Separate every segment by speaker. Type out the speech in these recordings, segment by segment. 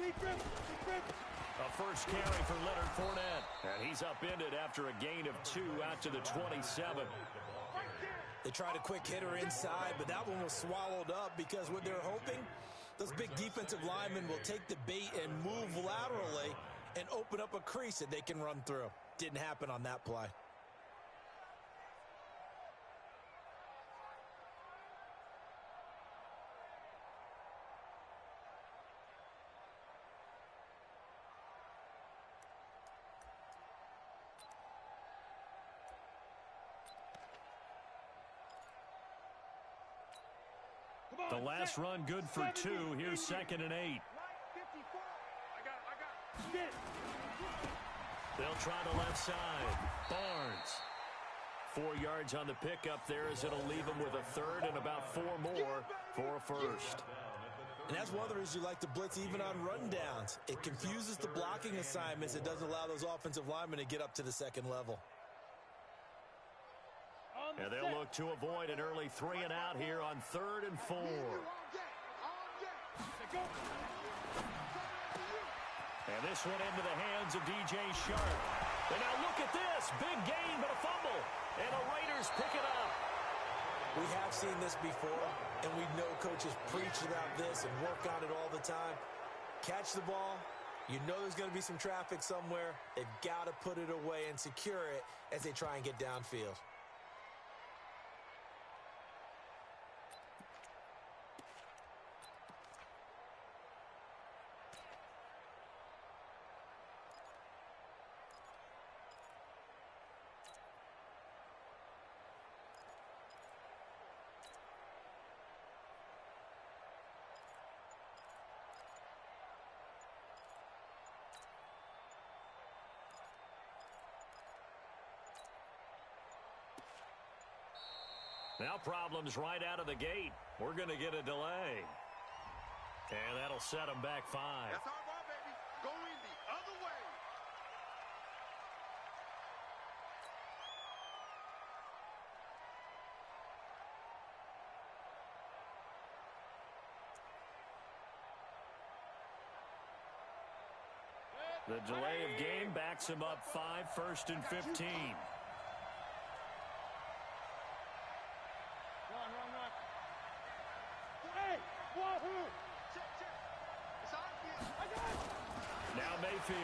Speaker 1: A first carry for Leonard Fournette. And he's upended after a gain of 2 out to the 27.
Speaker 2: They tried a quick hitter inside, but that one was swallowed up because what they're hoping, those big defensive linemen will take the bait and move laterally and open up a crease that they can run through. Didn't happen on that play.
Speaker 1: The last run good for 2. Here's 2nd and 8. They'll try the left side. Barnes. 4 yards on the pickup there as it'll leave him with a third and about 4 more for a first.
Speaker 2: And that's one of the reasons you like to blitz even on rundowns. It confuses the blocking assignments. It doesn't allow those offensive linemen to get up to the second level.
Speaker 1: And they'll look to avoid an early 3 and out here on 3rd and 4. And this one into the hands of DJ Sharp. And now look at this. Big gain, but a fumble. And the Raiders pick it up.
Speaker 2: We have seen this before, and we know coaches preach about this and work on it all the time. Catch the ball. You know there's going to be some traffic somewhere. They've got to put it away and secure it as they try and get downfield.
Speaker 1: Now problems right out of the gate. We're going to get a delay. And that'll set them back 5.
Speaker 3: That's our ball, baby. Going the other way.
Speaker 1: The delay of game backs him up 5, 1st and 15. Now Mayfield.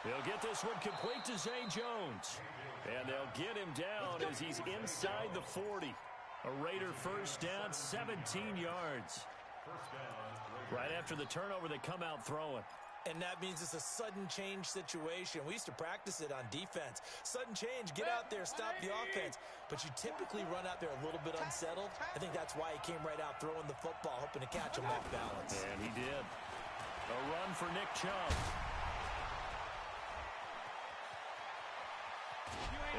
Speaker 1: They'll get this one complete to Zay Jones. And they'll get him down as he's inside the 40. A Raider first down, 17 yards. Right after the turnover, they come out throwing.
Speaker 2: And that means it's a sudden change situation. We used to practice it on defense. Sudden change, get out there, stop the offense. But you typically run out there a little bit unsettled. I think that's why he came right out throwing the football, hoping to catch him off balance.
Speaker 1: And he did. A run for Nick Chubb.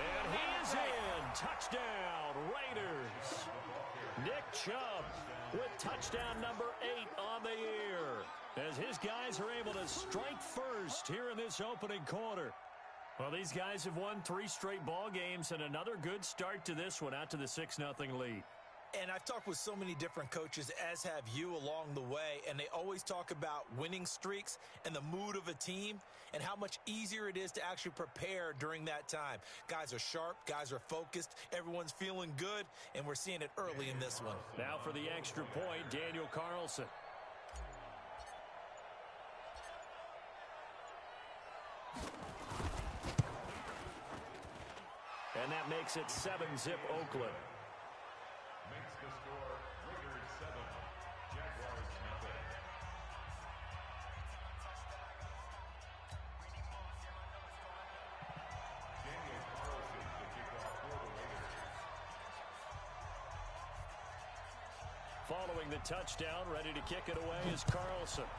Speaker 1: And he is in. Touchdown, Raiders. Nick Chubb with touchdown number 8 on the year, as his guys are able to strike first here in this opening quarter. Well, these guys have won 3 straight ball games and another good start to this one out to the 6-0 lead.
Speaker 2: And I've talked with so many different coaches, as have you, along the way, and they always talk about winning streaks and the mood of a team and how much easier it is to actually prepare during that time. Guys are sharp, guys are focused, everyone's feeling good, and we're seeing it early in this one.
Speaker 1: Now for the extra point, Daniel Carlson. And that makes it 7-zip Oakland.
Speaker 4: Makes the score Raiders 7, Jaguars 0. Daniel Carlson to kick off for the Raiders.
Speaker 1: Following the touchdown, ready to kick it away is Carlson.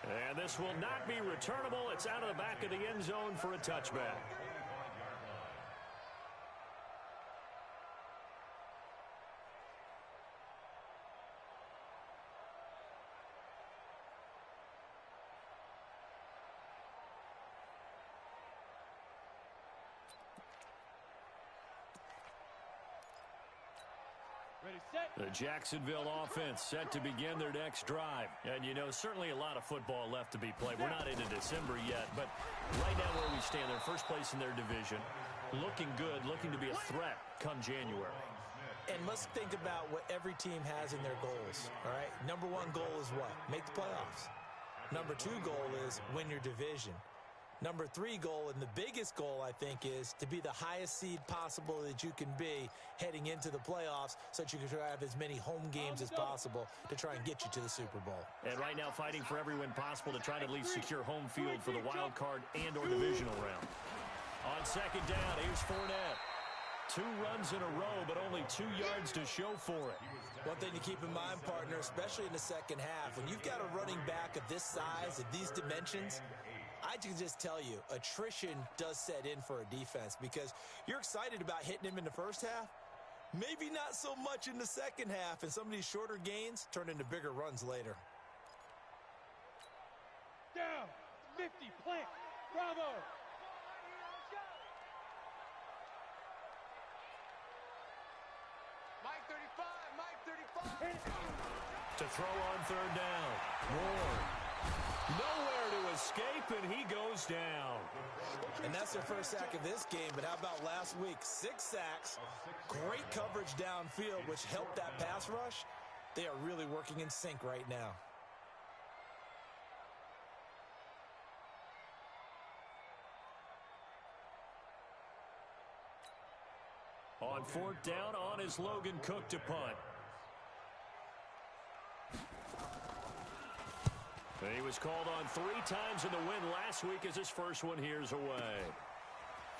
Speaker 1: And this will not be returnable. It's out of the back of the end zone for a touchback. The Jacksonville offense set to begin their next drive. And, you know, certainly a lot of football left to be played. We're not into December yet, but right now where we stand, they're first place in their division. Looking good, looking to be a threat come January.
Speaker 2: And let's think about what every team has in their goals, all right? Number one goal is what? Make the playoffs. Number two goal is win your division. Number three goal, and the biggest goal, I think, is to be the highest seed possible that you can be heading into the playoffs so that you can have as many home games as possible to try and get you to the Super Bowl.
Speaker 1: And right now fighting for every win possible to try to at least secure home field for the wild card and or divisional round. On second down, here's Fournette. 2 runs in a row, but only 2 yards to show for it.
Speaker 2: One thing to keep in mind, partner, especially in the second half, when you've got a running back of this size, of these dimensions, I can just tell you, attrition does set in for a defense because you're excited about hitting him in the first half. Maybe not so much in the second half, and some of these shorter gains turn into bigger runs later.
Speaker 5: Down, 50, plant, bravo.
Speaker 3: Mike 35, Mike 35.
Speaker 1: To throw on third down. Ward. Nowhere to escape, and he goes down.
Speaker 2: And that's their first sack of this game, but how about last week? 6 sacks, great coverage downfield, which helped that pass rush. They are really working in sync right now.
Speaker 1: On fourth down, on is Logan Cook to punt. He was called on 3 times in the win last week as his first one here's away.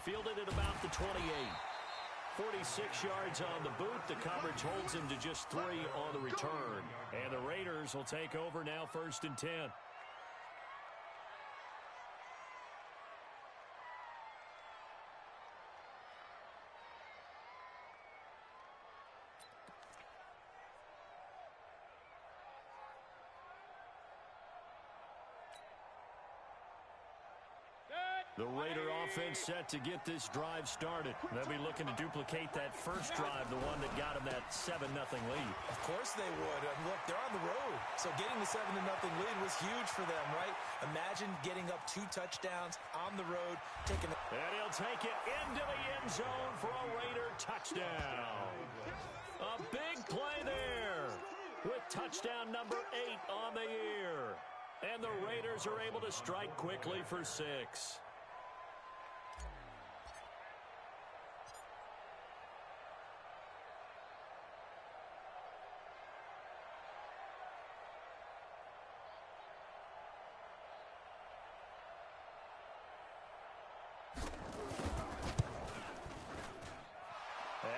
Speaker 1: Fielded at about the 28. 46 yards on the boot. The coverage holds him to just 3 on the return. And the Raiders will take over now, 1st and 10. The Raider offense set to get this drive started. They'll be looking to duplicate that first drive, the one that got them that 7-0 lead.
Speaker 2: Of course they would. Look, they're on the road. So getting the 7-0 lead was huge for them, right? Imagine getting up 2 touchdowns on the road, taking the...
Speaker 1: And he'll take it into the end zone for a Raider touchdown. A big play there with touchdown number 8 on the year. And the Raiders are able to strike quickly for 6.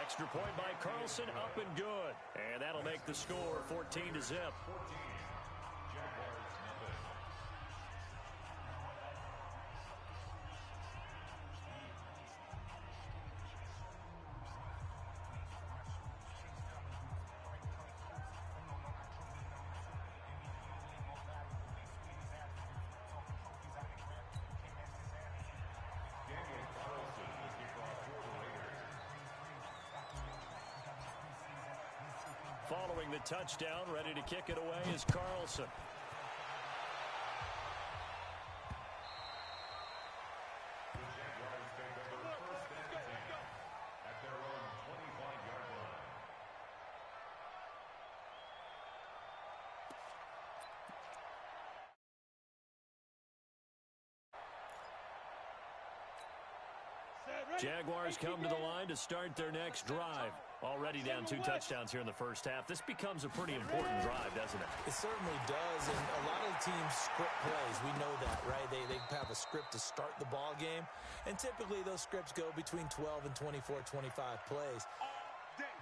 Speaker 1: Extra point by Carlson, up and good. And that'll make the score 14-0. Following the touchdown, ready to kick it away is Carlson.
Speaker 4: At their own 25-yard line.
Speaker 1: Jaguars come to the line to start their next drive. Already down 2 touchdowns here in the first half. This becomes a pretty important drive, doesn't it?
Speaker 2: It certainly does, and a lot of the teams script plays. We know that, right? They have a script to start the ball game, and typically those scripts go between 12 and 24, 25 plays.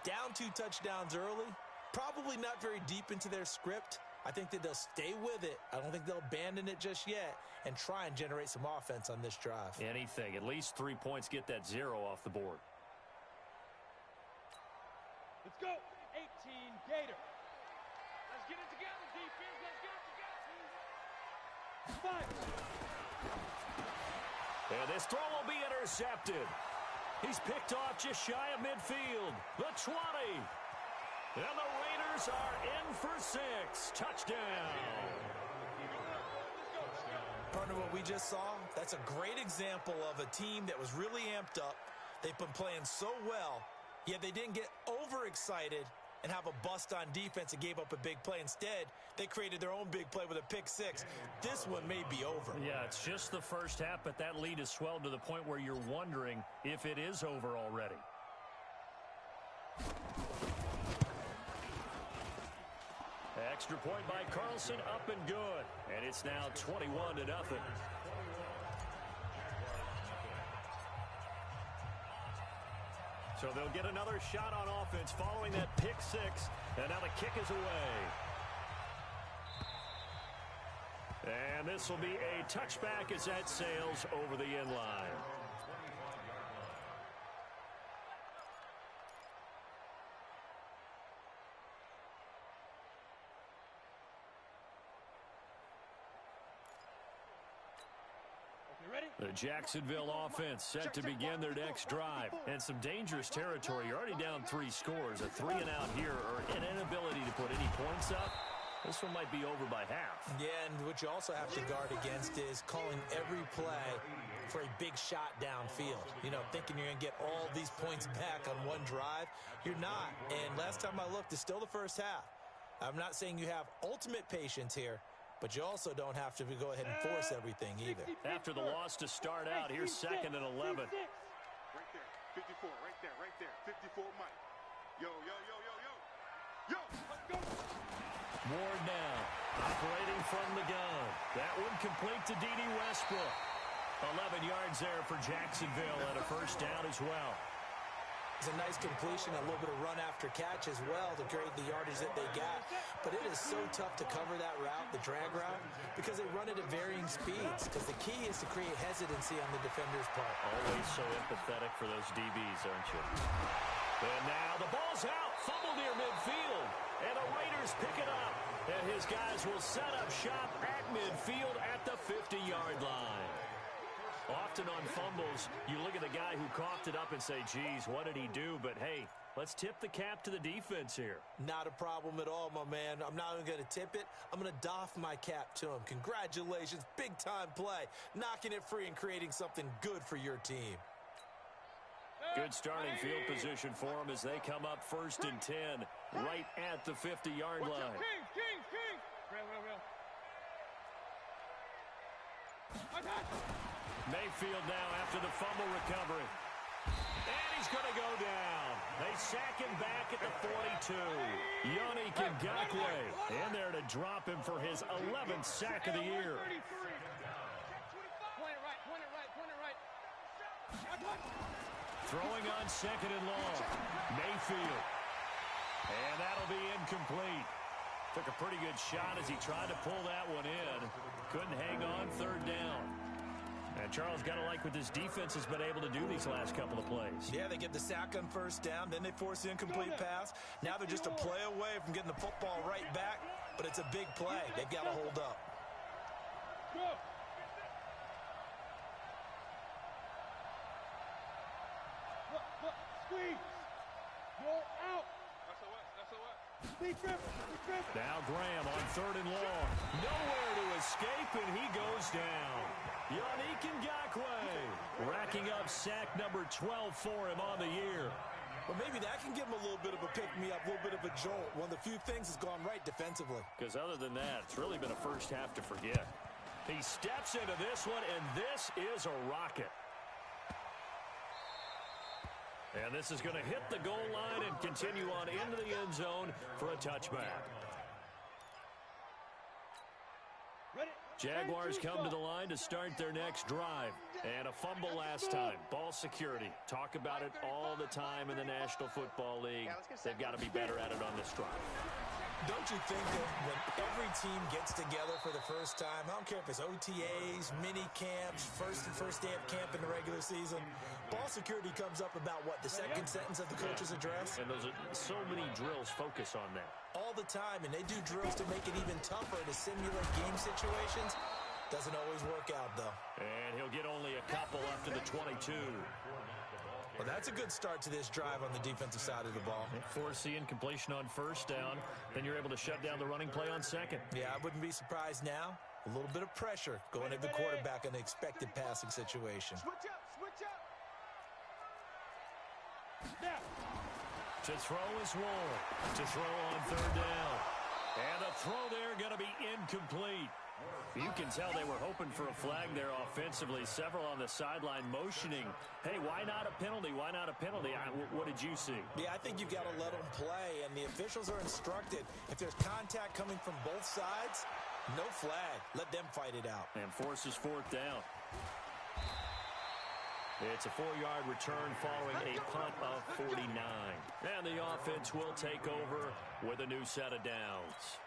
Speaker 2: Down 2 touchdowns early, probably not very deep into their script. I think that they'll stay with it. I don't think they'll abandon it just yet and try and generate some offense on this drive.
Speaker 1: Anything. At least 3 points, get that 0 off the board.
Speaker 5: Let's go. 18, Gator. Let's get it together, defense. Let's get it together. 5.
Speaker 1: And this throw will be intercepted. He's picked off just shy of midfield. The 20. And the Raiders are in for 6. Touchdown.
Speaker 2: Partner, what we just saw, that's a great example of a team that was really amped up. They've been playing so well, yet they didn't get overexcited and have a bust on defense and gave up a big play. Instead, they created their own big play with a pick six. This one may be over.
Speaker 1: Yeah, it's just the first half, but that lead has swelled to the point where you're wondering if it is over already. Extra point by Carlson, up and good. And it's now 21-0. So they'll get another shot on offense following that pick six. And now the kick is away. And this will be a touchback as that sails over the end line. The Jacksonville offense set to begin their next drive. And some dangerous territory. You're already down 3 scores. A 3-and-out here or an inability to put any points up. This one might be over by half.
Speaker 2: Yeah, and what you also have to guard against is calling every play for a big shot downfield. You know, thinking you're going to get all these points back on one drive. You're not. And last time I looked, it's still the first half. I'm not saying you have ultimate patience here, but you also don't have to go ahead and force everything either.
Speaker 1: After the loss to start out, here's 2nd and 11.
Speaker 3: Right there, 54, right there, 54, Mike. Yo, yo, yo, yo, yo. Yo, let's go.
Speaker 1: Ward now, operating from the gun. That one complete to D.D. Westbrook. 11 yards there for Jacksonville and a first down as well.
Speaker 2: It's a nice completion, a little bit of run after catch as well to create the yardage that they got. But it is so tough to cover that route, the drag route, because they run it at varying speeds. Because the key is to create hesitancy on the defender's part.
Speaker 1: Always so empathetic for those DBs, aren't you? And now the ball's out, fumble near midfield. And the Raiders pick it up. And his guys will set up shop at midfield at the 50-yard line. Often on fumbles, you look at the guy who coughed it up and say, geez, what did he do? But, hey, let's tip the cap to the defense here.
Speaker 2: Not a problem at all, my man. I'm not even going to tip it. I'm going to doff my cap to him. Congratulations. Big-time play. Knocking it free and creating something good for your team.
Speaker 1: Good starting field position for them as they come up 1st and 10 right at the 50-yard line.
Speaker 5: King. Real.
Speaker 1: Mayfield now after the fumble recovery. And he's going to go down. They sack him back at the 42. Yannick Ngakoue in there to drop him for his 11th sack of the year.
Speaker 5: Point it right.
Speaker 1: Throwing on 2nd and long. Mayfield. And that'll be incomplete. Took a pretty good shot as he tried to pull that one in. Couldn't hang on 3rd down. And Charles, got to like what this defense has been able to do these last couple of plays.
Speaker 2: Yeah, they get the sack on 1st down, then they force the incomplete pass. Now they're just a play away from getting the football right back, but it's a big play. They've got to hold up.
Speaker 5: Go. Squeeze. Roll out.
Speaker 3: That's a what?
Speaker 5: Be careful.
Speaker 1: Now Graham on 3rd and long. Nowhere to escape, and he goes down. Yannick Ngakoue racking up sack number 12 for him on the year.
Speaker 2: Well, maybe that can give him a little bit of a pick-me-up, a little bit of a jolt. One of the few things that's gone right defensively.
Speaker 1: Because other than that, it's really been a first half to forget. He steps into this one, and this is a rocket. And this is going to hit the goal line and continue on into the end zone for a touchback. Jaguars come to the line to start their next drive. And a fumble last time. Ball security. Talk about it all the time in the National Football League. They've got to be better at it on this drive.
Speaker 2: Don't you think that when every team gets together for the first time, I don't care if it's OTAs, mini camps, first day of camp in the regular season, ball security comes up about what, the second sentence of the coach's address?
Speaker 1: And those are so many drills focus on that.
Speaker 2: All the time, and they do drills to make it even tougher to simulate game situations. Doesn't always work out, though.
Speaker 1: And he'll get only a couple up to the 22.
Speaker 2: Well, that's a good start to this drive on the defensive side of the ball.
Speaker 1: Force the incompletion on first down. Then you're able to shut down the running play on second.
Speaker 2: Yeah, I wouldn't be surprised now. A little bit of pressure going to the quarterback in an expected passing situation.
Speaker 5: Switch up, switch up. Now.
Speaker 1: To throw is Wool. To throw on third down. And the throw there going to be incomplete. You can tell they were hoping for a flag there offensively. Several on the sideline motioning. Hey, why not a penalty? Why not a penalty? What did you see?
Speaker 2: Yeah, I think you've got to let them play, and the officials are instructed. If there's contact coming from both sides, no flag. Let them fight it out.
Speaker 1: And forces fourth down. It's a 4-yard return following a punt of 49. And the offense will take over with a new set of downs.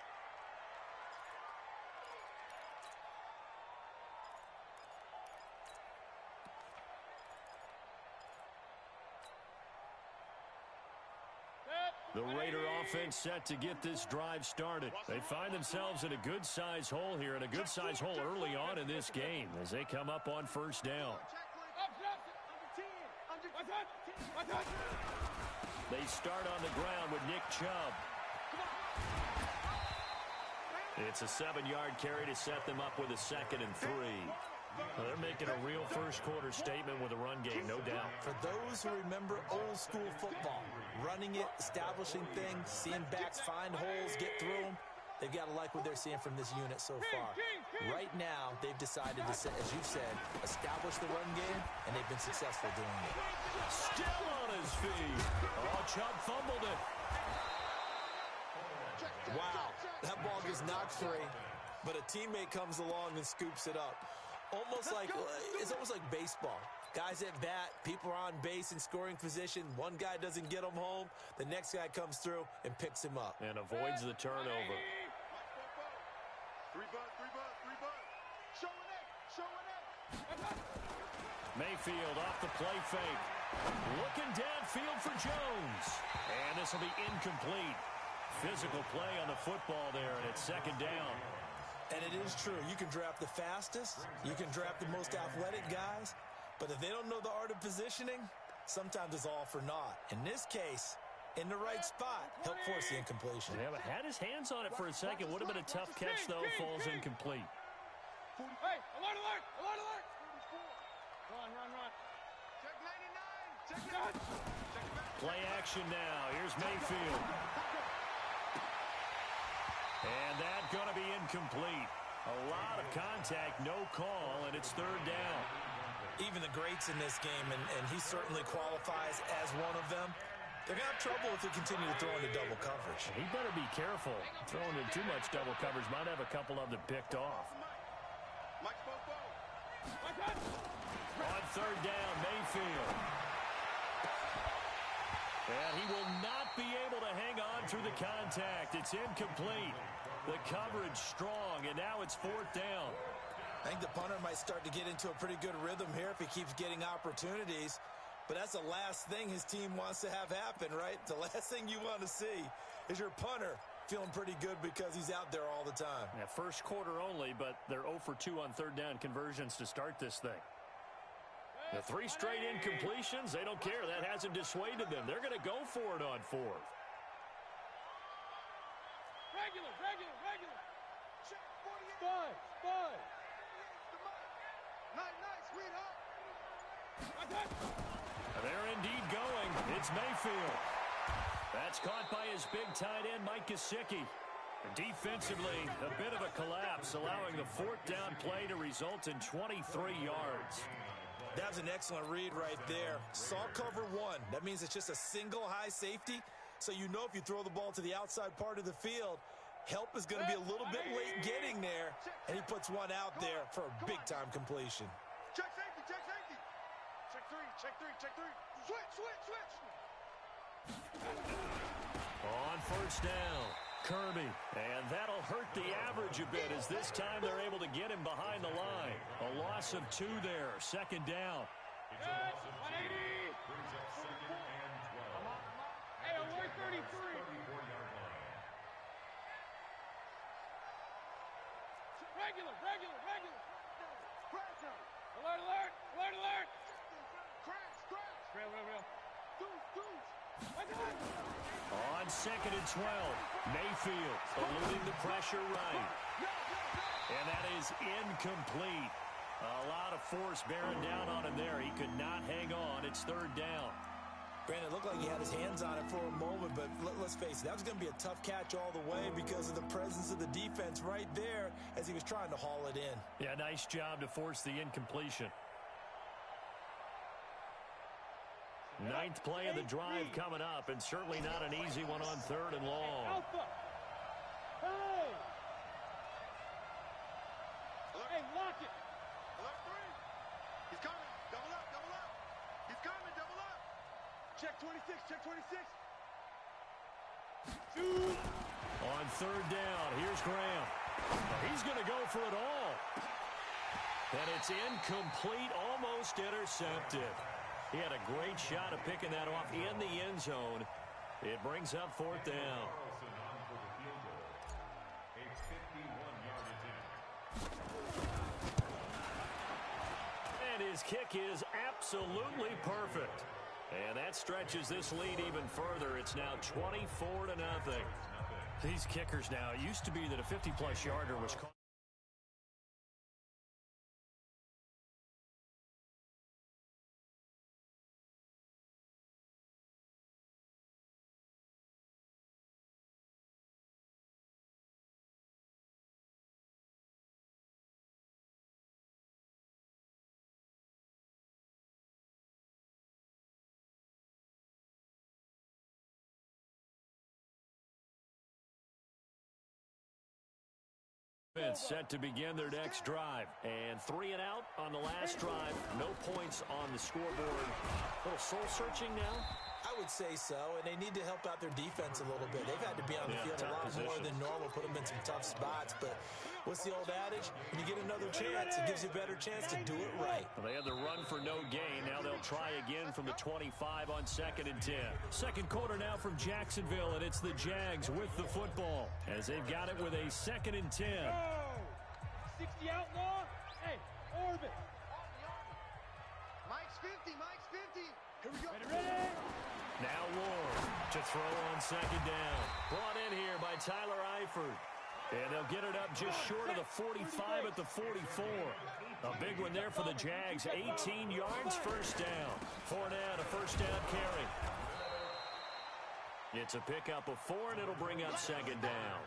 Speaker 1: The Raider offense set to get this drive started. They find themselves in a good-sized hole here, and a good-sized hole early on in this game as they come up on first down. They start on the ground with Nick Chubb. It's a 7-yard carry to set them up with a 2nd and 3. Well, they're making a real first-quarter statement with a run game, no doubt.
Speaker 2: For those who remember old-school football, running it, establishing things, seeing backs find holes, get through them, they've got to like what they're seeing from this unit so far. Right now, they've decided to, as you've said, establish the run game, and they've been successful doing it.
Speaker 1: Still on his feet. Oh, Chubb fumbled it.
Speaker 2: Wow, that ball gets knocked free, but a teammate comes along and scoops it up. It's almost like baseball. Guys at bat, people are on base in scoring position. One guy doesn't get him home. The next guy comes through and picks him up.
Speaker 1: And avoids the turnover.
Speaker 3: Three bud. Showing it.
Speaker 1: Mayfield off the play fake. Looking downfield for Jones. And this will be incomplete. Physical play on the football there, and it's 2nd down.
Speaker 2: And it is true. You can draft the fastest. You can draft the most athletic guys. But if they don't know the art of positioning, sometimes it's all for naught. In this case, in the right spot, help force the incompletion.
Speaker 1: Yeah, but had his hands on it for a second. Would have been a tough catch, though. Falls incomplete.
Speaker 5: Hey, alert! Run. Check 99.
Speaker 1: Play action now. Here's Mayfield. And that's going to be incomplete. A lot of contact, no call, and it's 3rd down.
Speaker 2: Even the greats in this game, and he certainly qualifies as one of them, they're going to have trouble if they continue to throw into double coverage.
Speaker 1: He better be careful. Throwing in too much double coverage might have a couple of them picked off. On 3rd down, Mayfield. And he will not be able to hang on through the contact. It's incomplete. The coverage strong, and now it's 4th down.
Speaker 2: I think the punter might start to get into a pretty good rhythm here if he keeps getting opportunities. But that's the last thing his team wants to have happen, right? The last thing you want to see is your punter feeling pretty good because he's out there all the time.
Speaker 1: Yeah, first quarter only, but they're 0 for 2 on 3rd down conversions to start this thing. The 3 straight incompletions, they don't care. That hasn't dissuaded them. They're going to go for it on 4th.
Speaker 5: Regular. Spud. Nice, sweetheart.
Speaker 1: They're indeed going. It's Mayfield. That's caught by his big tight end, Mike Gesicki. Defensively, a bit of a collapse, allowing the 4th down play to result in 23 yards.
Speaker 2: That was an excellent read right there. Saw cover 1. That means it's just a single high safety. So you know if you throw the ball to the outside part of the field, help is going to be a little bit late getting there. And he puts one out there for a big-time completion.
Speaker 3: Check safety. Check three. Switch.
Speaker 1: On first down, Kirby. And that'll hurt the average a bit as this time they're able to get him behind the line. A loss of 2 there, 2nd down.
Speaker 5: Hey, alert 33. Regular. Alert.
Speaker 3: Crash.
Speaker 1: On 2nd and 12, Mayfield eluding the pressure right. And that is incomplete. A lot of force bearing down on him there. He could not hang on. It's 3rd down.
Speaker 2: Granted, it looked like he had his hands on it for a moment, but let's face it, that was going to be a tough catch all the way because of the presence of the defense right there as he was trying to haul it in.
Speaker 1: Yeah, nice job to force the incompletion. 9th play of the drive coming up, and certainly not an easy one on 3rd and long.
Speaker 5: Alpha. Hey. Hey, lock it.
Speaker 3: Alert 3. He's coming. Double up, double up. He's coming, double up. Check 26, check 26.
Speaker 5: Shoot.
Speaker 1: On 3rd down, here's Graham. He's going to go for it all. And it's incomplete, almost intercepted. He had a great shot at picking that off in the end zone. It brings up 4th down. And his kick is absolutely perfect. And that stretches this lead even further. It's now 24-0. These kickers now, it used to be that a 50-plus yarder was called. Set to begin their next drive. And 3 and out on the last drive. No points on the scoreboard. A little soul-searching now?
Speaker 2: I would say so, and they need to help out their defense a little bit. They've had to be on the field a lot more than normal, put them in some tough spots. But what's the old adage? When you get another chance, it gives you a better chance to do it right.
Speaker 1: Well, they had the run for no gain. Now they'll try again from the 25 on 2nd and 10. Second quarter now from Jacksonville, and it's the Jags with the football as they've got it with a 2nd and 10.
Speaker 5: Go. 60 outlaw. Hey, orbit.
Speaker 3: Mike's 50, Mike's 50. Here we go.
Speaker 5: Ready?
Speaker 1: Now Ward to throw on 2nd down. Brought in here by Tyler Eifert. And they'll get it up just short of the 45 at the 44. A big one there for the Jags. 18 yards, 1st down. Fournette, a 1st down carry. It's a pickup of 4, and it'll bring up 2nd down.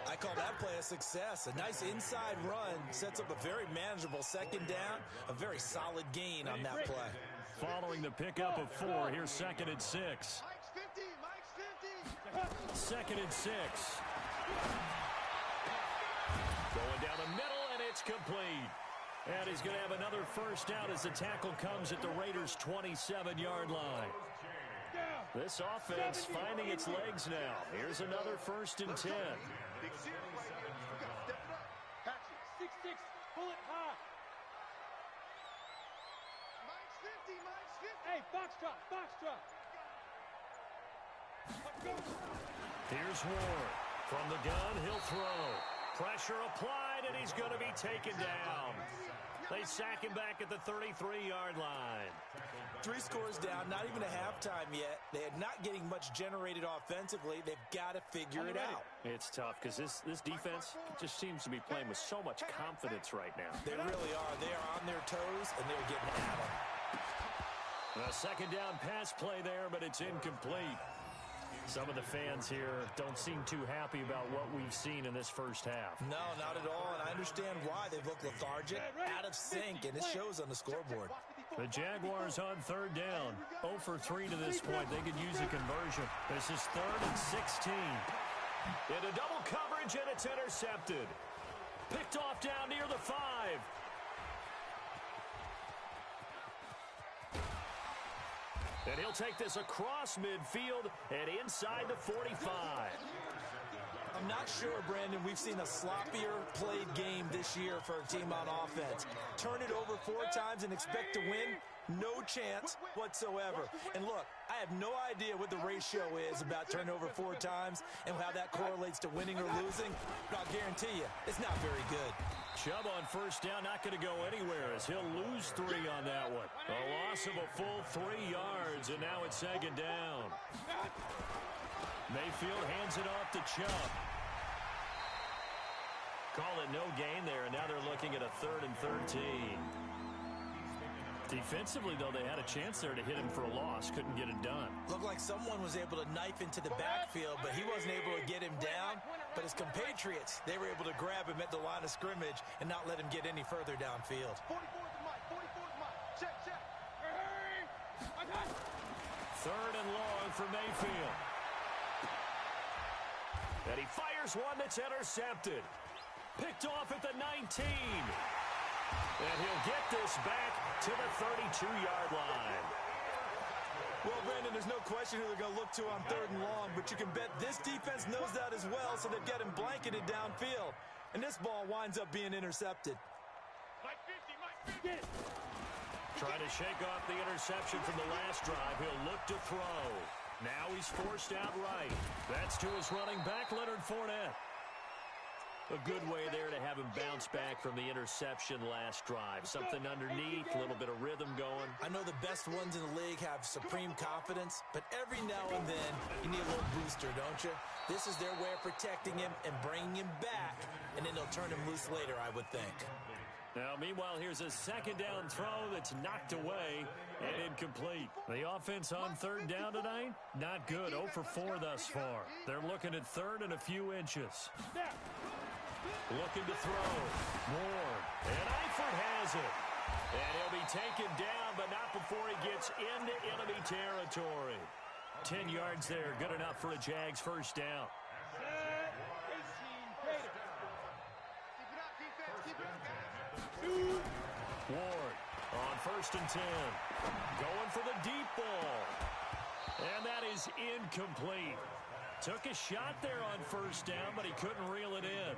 Speaker 2: I call that play a success. A nice inside run sets up a very manageable 2nd down. A very solid gain on that play.
Speaker 1: Following the pickup of 4, here's 2nd and 6.
Speaker 3: Mike's 50, Mike's 50.
Speaker 1: 2nd and 6. Going down the middle, and it's complete. And he's going to have another 1st down as the tackle comes at the Raiders' 27-yard line. This offense finding its legs now. Here's another 1st and 10.
Speaker 3: Big series. You got to step it up. Patch it.
Speaker 5: 6-6. Pull it high.
Speaker 3: Mike's 50, Mike's 50.
Speaker 5: Hey, foxtrot, foxtrot.
Speaker 1: Here's Ward. From the gun, he'll throw. Pressure applied, and he's going to be taken down. They sack him back at the 33-yard line.
Speaker 2: 3 scores down, not even a halftime yet. They are not getting much generated offensively. They've got to figure it out.
Speaker 1: It's tough because this defense just seems to be playing with so much confidence right now.
Speaker 2: They really are. They are on their toes, and they're getting at them.
Speaker 1: A 2nd down pass play there, but it's incomplete. Some of the fans here don't seem too happy about what we've seen in this 1st half.
Speaker 2: No, not at all, and I understand why. They've looked lethargic, out of sync, and it shows on the scoreboard.
Speaker 1: The Jaguars on 3rd down. 0 for 3 to this point. They could use a conversion. This is 3rd and 16. Into double coverage, and it's intercepted. Picked off down near the 5. And he'll take this across midfield and inside the 45.
Speaker 2: I'm not sure, Brandon, we've seen a sloppier played game this year for a team on offense. Turn it over 4 times and expect to win? No chance whatsoever. And look, I have no idea what the ratio is about turning over 4 times and how that correlates to winning or losing, but I'll guarantee you, it's not very good.
Speaker 1: Chubb on first down, not going to go anywhere as he'll lose 3 on that one. A loss of a full 3 yards, and now it's second down. Mayfield hands it off to Chubb. Call it no gain there, and now they're looking at a 3rd and 13. Defensively, though, they had a chance there to hit him for a loss. Couldn't get it done.
Speaker 2: Looked like someone was able to knife into the backfield, but he wasn't able to get him down. But his compatriots, they were able to grab him at the line of scrimmage and not let him get any further downfield.
Speaker 5: 44's Mike. 44's Mike. Check, check. Hey, I got it.
Speaker 1: 3rd and long for Mayfield. And he fires one that's intercepted. Picked off at the 19. And he'll get this back to the 32-yard line.
Speaker 2: Well, Brandon, there's no question who they're going to look to on 3rd and long, but you can bet this defense knows that as well, so they've got him blanketed downfield. And this ball winds up being intercepted.
Speaker 5: Mike 50, Mike 50.
Speaker 1: Trying to shake off the interception from the last drive. He'll look to throw. Now he's forced out right. That's to his running back, Leonard Fournette. A good way there to have him bounce back from the interception last drive. Something underneath, a little bit of rhythm going.
Speaker 2: I know the best ones in the league have supreme confidence, but every now and then you need a little booster, don't you? This is their way of protecting him and bringing him back, and then they'll turn him loose later, I would think.
Speaker 1: Now, meanwhile, here's a 2nd down throw that's knocked away and incomplete. The offense on 3rd down tonight, not good. 0 for 4 thus far. They're looking at 3rd and a few inches. Looking to throw. Ward. And Eifert has it. And he'll be taken down, but not before he gets into enemy territory. 10 yards there, good enough for a Jags first down.
Speaker 5: Set. 18 Gator. Keep it up, defense. Keep it up, guys.
Speaker 1: Ward on 1st and 10. Going for the deep ball. And that is incomplete. Took a shot there on 1st down, but he couldn't reel it in.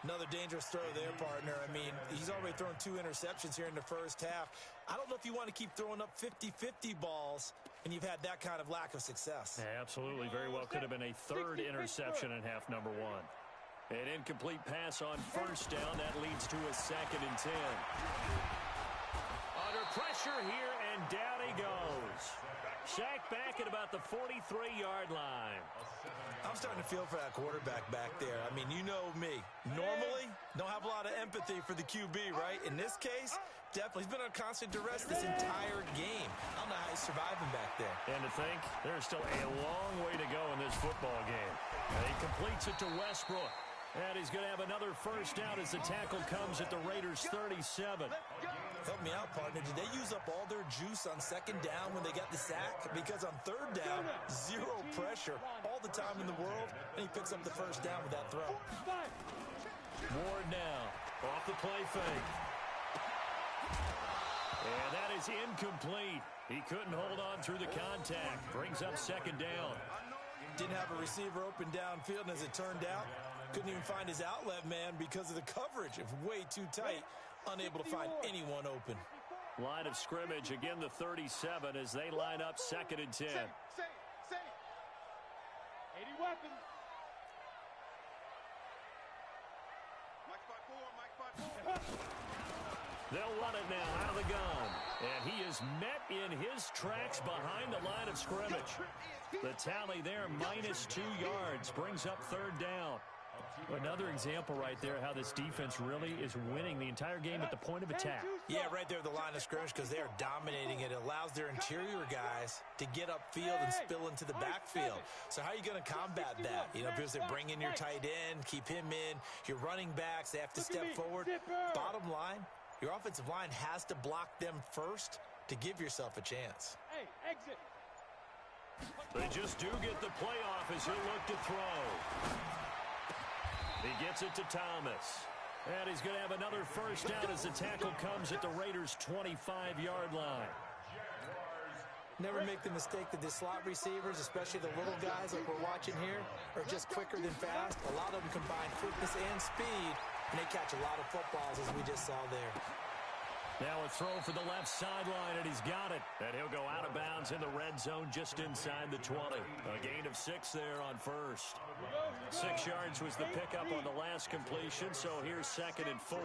Speaker 2: Another dangerous throw there, partner. I mean, he's already thrown 2 interceptions here in the first half. I don't know if you want to keep throwing up 50-50 balls, and you've had that kind of lack of success.
Speaker 1: Yeah, absolutely. Very well could have been a 3rd interception in half number 1. An incomplete pass on 1st down. That leads to a 2nd and 10. Under pressure here, and down he goes. Sacked back at about the 43-yard line.
Speaker 2: I'm starting to feel for that quarterback back there. I mean, you know me. Normally, don't have a lot of empathy for the QB, right? In this case, definitely. He's been under constant duress this entire game. I don't know how he's surviving back there.
Speaker 1: And to think, there's still a long way to go in this football game. And he completes it to Westbrook. And he's going to have another first down as the tackle comes at the Raiders' 37.
Speaker 2: Help me out, partner. Did they use up all their juice on 2nd down when they got the sack? Because on 3rd down, 0 pressure all the time in the world, and he picks up the first down with that throw.
Speaker 1: Ward now off the play fake. And that is incomplete. He couldn't hold on through the contact. Brings up 2nd down.
Speaker 2: Didn't have a receiver open downfield, and as it turned out, couldn't even find his outlet man because of the coverage. It was way too tight. Unable to find anyone open.
Speaker 1: Line of scrimmage, again the 37 as they line up 2nd and 10.
Speaker 5: Say it. 80 weapons.
Speaker 3: Mike 5-4, Mike 5-4.
Speaker 1: They'll run it now out of the gun. And he is met in his tracks behind the line of scrimmage. The tally there, -2 yards, brings up 3rd down. Another example right there how this defense really is winning the entire game at the point of attack.
Speaker 2: Yeah, right there at the line of scrimmage because they are dominating it. It allows their interior guys to get upfield and spill into the backfield. So how are you going to combat that? You know, because they bring in your tight end, keep him in. Your running backs, they have to step forward. Bottom line, your offensive line has to block them first to give yourself a chance.
Speaker 5: Hey, exit.
Speaker 1: They just do get the playoff as he'll look to throw. He gets it to Thomas. And he's going to have another first down as the tackle comes at the Raiders' 25-yard line.
Speaker 2: Never make the mistake that the slot receivers, especially the little guys like we're watching here, are just quicker than fast. A lot of them combine quickness and speed, and they catch a lot of footballs, as we just saw there.
Speaker 1: Now a throw for the left sideline, and he's got it. And he'll go out of bounds in the red zone just inside the 20. A gain of 6 there on first. 6 yards was the pickup on the last completion, so here's 2nd and 4.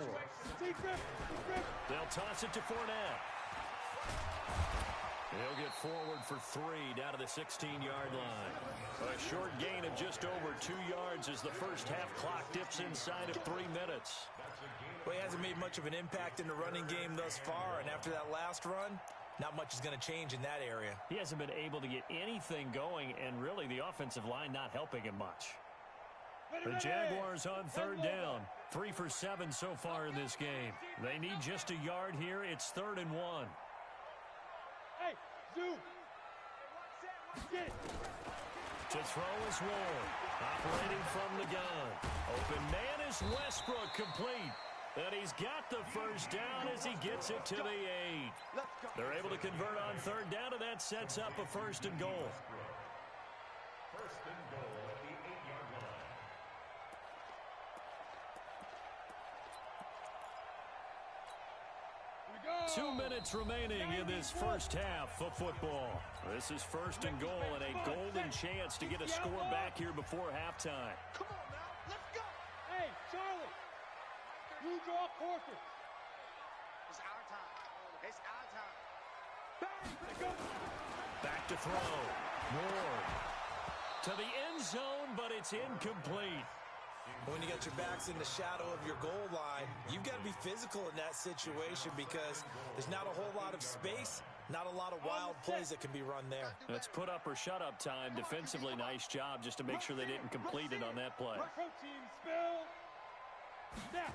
Speaker 1: They'll toss it to Fournette. He'll get forward for 3 down to the 16-yard line. A short gain of just over 2 yards as the first half clock dips inside of 3 minutes.
Speaker 2: Well, he hasn't made much of an impact in the running game thus far, and after that last run, not much is going to change in that area.
Speaker 1: He hasn't been able to get anything going, and really the offensive line not helping him much. The Jaguars on 3rd down. 3 for 7 so far in this game. They need just a yard here. It's 3rd and 1.
Speaker 5: Hey, Zoo.
Speaker 1: To throw is Ward. Operating from the gun. Open man is Westbrook, complete. And he's got the first down as he gets it to the 8. They're able to convert on 3rd down, and that sets up a 1st and goal.
Speaker 4: 1st and goal at the 8-yard line.
Speaker 1: 2 minutes remaining in this first half of football. This is 1st and goal and a golden chance to get a score back here before halftime.
Speaker 5: Come on now, let's go. Hey, Charlie, you draw quarter.
Speaker 6: It's our time. It's our time.
Speaker 5: Bang, let's go.
Speaker 1: Back to throw. Ward to the end zone, but it's incomplete.
Speaker 2: When you got your backs in the shadow of your goal line, you've got to be physical in that situation because there's not a whole lot of space, not a lot of wild plays that can be run there.
Speaker 1: That's put up or shut up time. Defensively, nice job just to make sure they didn't complete it on that play.
Speaker 5: Protein spill. Snap.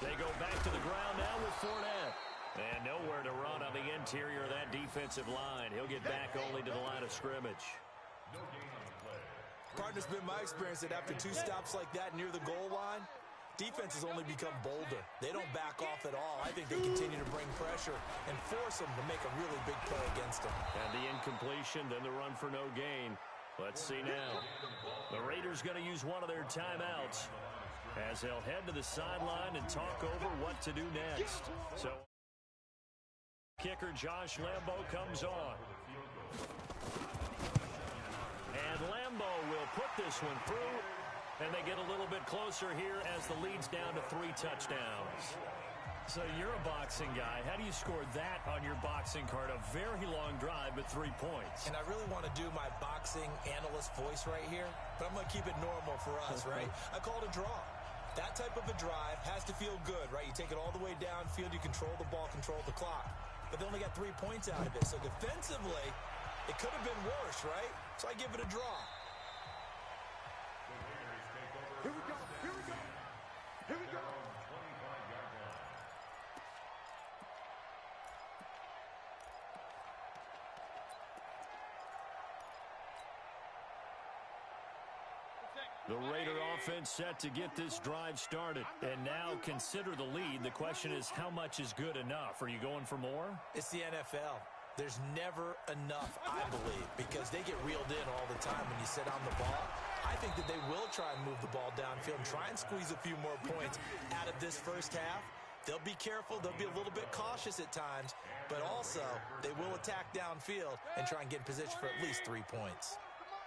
Speaker 1: They go back to the ground now with Fournette. And nowhere to run on the interior of that defensive line. He'll get back only to the line of scrimmage.
Speaker 4: No gain on the play.
Speaker 2: Partner's been my experience that after 2 stops like that near the goal line, defenses only become bolder. They don't back off at all. I think they continue to bring pressure and force them to make a really big play against them.
Speaker 1: And the incompletion, then the run for no gain. Let's see now. The Raiders going to use one of their timeouts as they'll head to the sideline and talk over what to do next. So, kicker Josh Lambo comes on. And Lambo will put this one through, and they get a little bit closer here as the lead's down to 3 touchdowns. So you're a boxing guy. How do you score that on your boxing card? A very long drive, but 3 points.
Speaker 2: And I really want to do my boxing analyst voice right here, but I'm going to keep it normal for us, right? I call it a draw. That type of a drive has to feel good, right? You take it all the way downfield, you control the ball, control the clock. But they only got 3 points out of it. So defensively, it could have been worse, right? So I give it a draw.
Speaker 5: Here we go. Here we go. Here we go.
Speaker 4: 25-yard line.
Speaker 1: The Raider offense set to get this drive started. And now consider the lead. The question is, how much is good enough? Are you going for more?
Speaker 2: It's the NFL. There's never enough, I believe, because they get reeled in all the time when you sit on the ball. I think that they will try and move the ball downfield and try and squeeze a few more points out of this first half. They'll be careful. They'll be a little bit cautious at times, but also they will attack downfield and try and get in position for at least 3 points.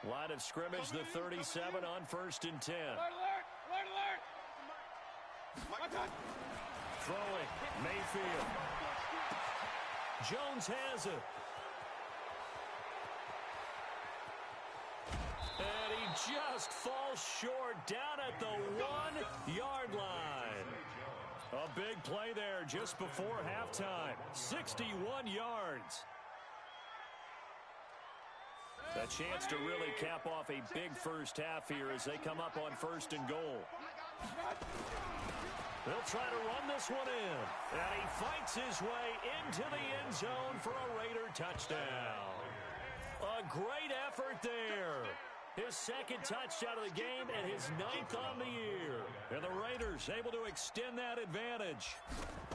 Speaker 1: Line of scrimmage, the 37 on 1st and 10.
Speaker 5: Alert! Alert! Alert!
Speaker 1: Throwing, Mayfield. Jones has it. And he just falls short down at the 1-yard line. A big play there just before halftime. 61 yards. A chance to really cap off a big first half here as they come up on 1st and goal. They'll try to run this one in. And he fights his way into the end zone for a Raider touchdown. A great effort there. His 2nd touchdown of the game and his 9th on the year. And the Raiders able to extend that advantage.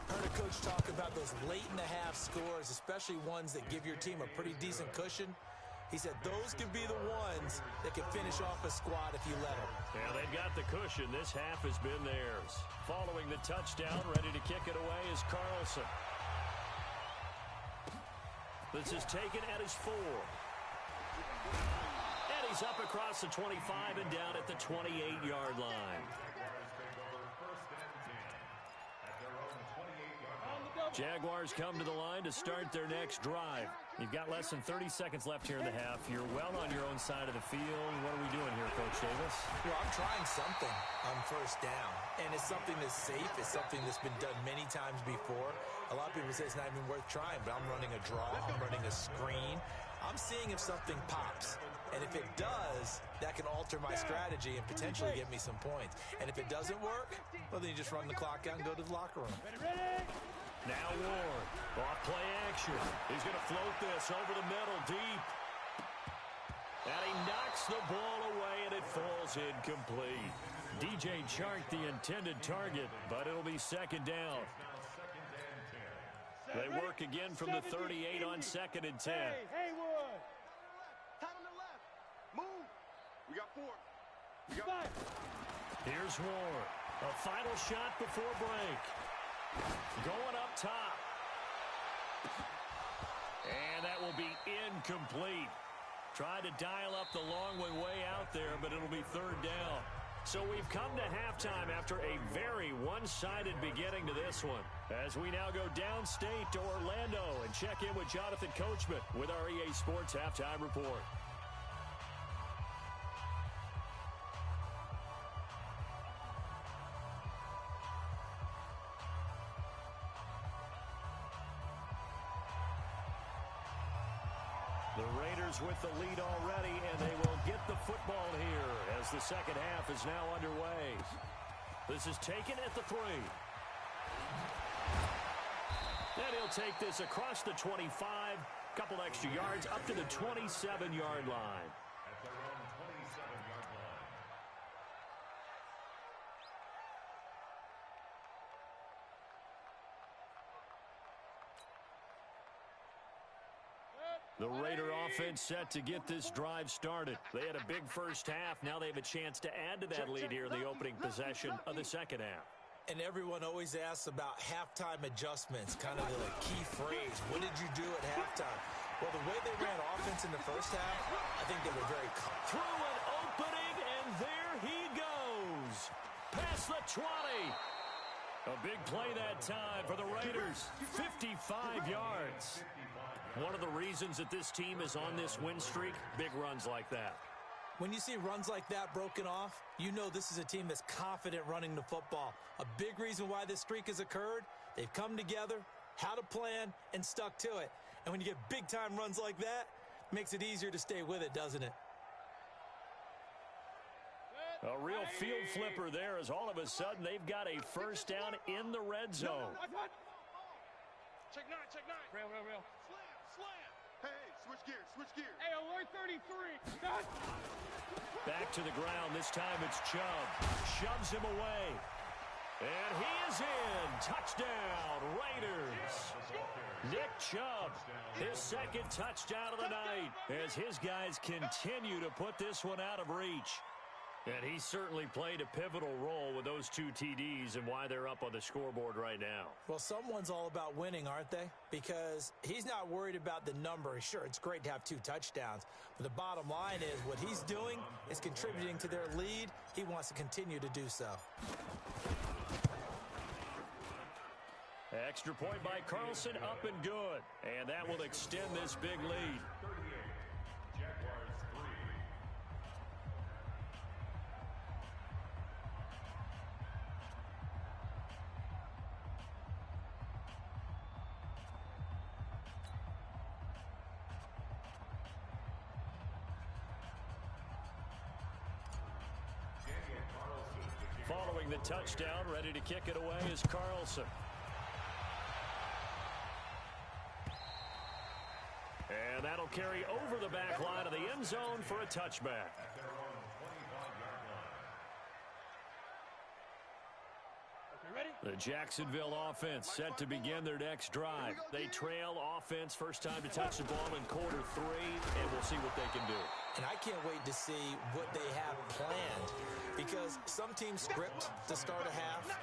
Speaker 2: Heard a coach talk about those late-in-the-half scores, especially ones that give your team a pretty decent cushion. He said those could be the ones that can finish off a squad if you let them.
Speaker 1: Yeah, they've got the cushion. This half has been theirs. Following the touchdown, ready to kick it away is Carlson. This is taken at his 4. And he's up across the 25 and down at the 28-yard line. Jaguars come to the line to start their next drive. You've got less than 30 seconds left here in the half. You're well on your own side of the field. What are we doing here, Coach Davis?
Speaker 2: Well, I'm trying something on first down, and it's something that's safe. It's something that's been done many times before. A lot of people say it's not even worth trying, but I'm running a draw. I'm running a screen. I'm seeing if something pops. And if it does, that can alter my strategy and potentially get me some points. And if it doesn't work, well, then you just run the clock out and go to the locker room.
Speaker 1: Now Ward, off play action. He's going to float this over the middle deep. And he knocks the ball away, and it falls incomplete. DJ Chark, the intended target, but it'll be second down. They work again from the 38 on 2nd and 10.
Speaker 5: Hey, Wood.
Speaker 6: Tight on the left. Move.
Speaker 3: We got 4. We got
Speaker 5: 5.
Speaker 1: Here's Ward. A final shot before break. Going up top. And that will be incomplete. Tried to dial up the long one way out there, but it'll be third down. So we've come to halftime after a very one-sided beginning to this one. As we now go downstate to Orlando and check in with Jonathan Coachman with our EA Sports Halftime Report. The Raiders with the lead already, and they will get the football here as the second half is now underway. This is taken at the 3. And he'll take this across the 25, couple extra yards up to the 27-yard line.
Speaker 4: At their own 27-yard line.
Speaker 1: The Raider offense set to get this drive started. They had a big first half. Now they have a chance to add to that lead here in the opening possession of the second half.
Speaker 2: And everyone always asks about halftime adjustments, kind of the key phrase. What did you do at halftime? Well, the way they ran offense in the first half, I think they were very
Speaker 1: through an opening, and there he goes. Past the 20. A big play that time for the Raiders. 55 yards. One of the reasons that this team is on this win streak, big runs like that.
Speaker 2: When you see runs like that broken off, you know this is a team that's confident running the football. A big reason why this streak has occurred, they've come together, had a plan, and stuck to it. And when you get big-time runs like that, it makes it easier to stay with it, doesn't it?
Speaker 1: A real field flipper there as all of a sudden they've got a first down in the red zone.
Speaker 5: Check 9. Rail.
Speaker 3: Slam. Hey, switch gears.
Speaker 5: Hey, alert 33.
Speaker 1: Back to the ground. This time it's Chubb. Shoves him away. And he is in. Touchdown, Raiders. Nick Chubb, his second touchdown of the night as his guys continue to put this one out of reach. And he certainly played a pivotal role with those 2 TDs and why they're up on the scoreboard right now.
Speaker 2: Well, someone's all about winning, aren't they? Because he's not worried about the number. Sure, it's great to have 2 touchdowns. But the bottom line is what he's doing is contributing to their lead. He wants to continue to do so.
Speaker 1: Extra point by Carlson, up and good. And that will extend this big lead.
Speaker 4: 38. Jaguars 3.
Speaker 1: Following the touchdown, ready to kick it away is Carlson. And that'll carry over the back line of the end zone for a touchback.
Speaker 4: At their own 25-yard line.
Speaker 1: The Jacksonville offense set to begin their next drive. They trail offense first time to touch the ball in quarter 3, and we'll see what they can do.
Speaker 2: And I can't wait to see what they have planned, because some teams script to start a half.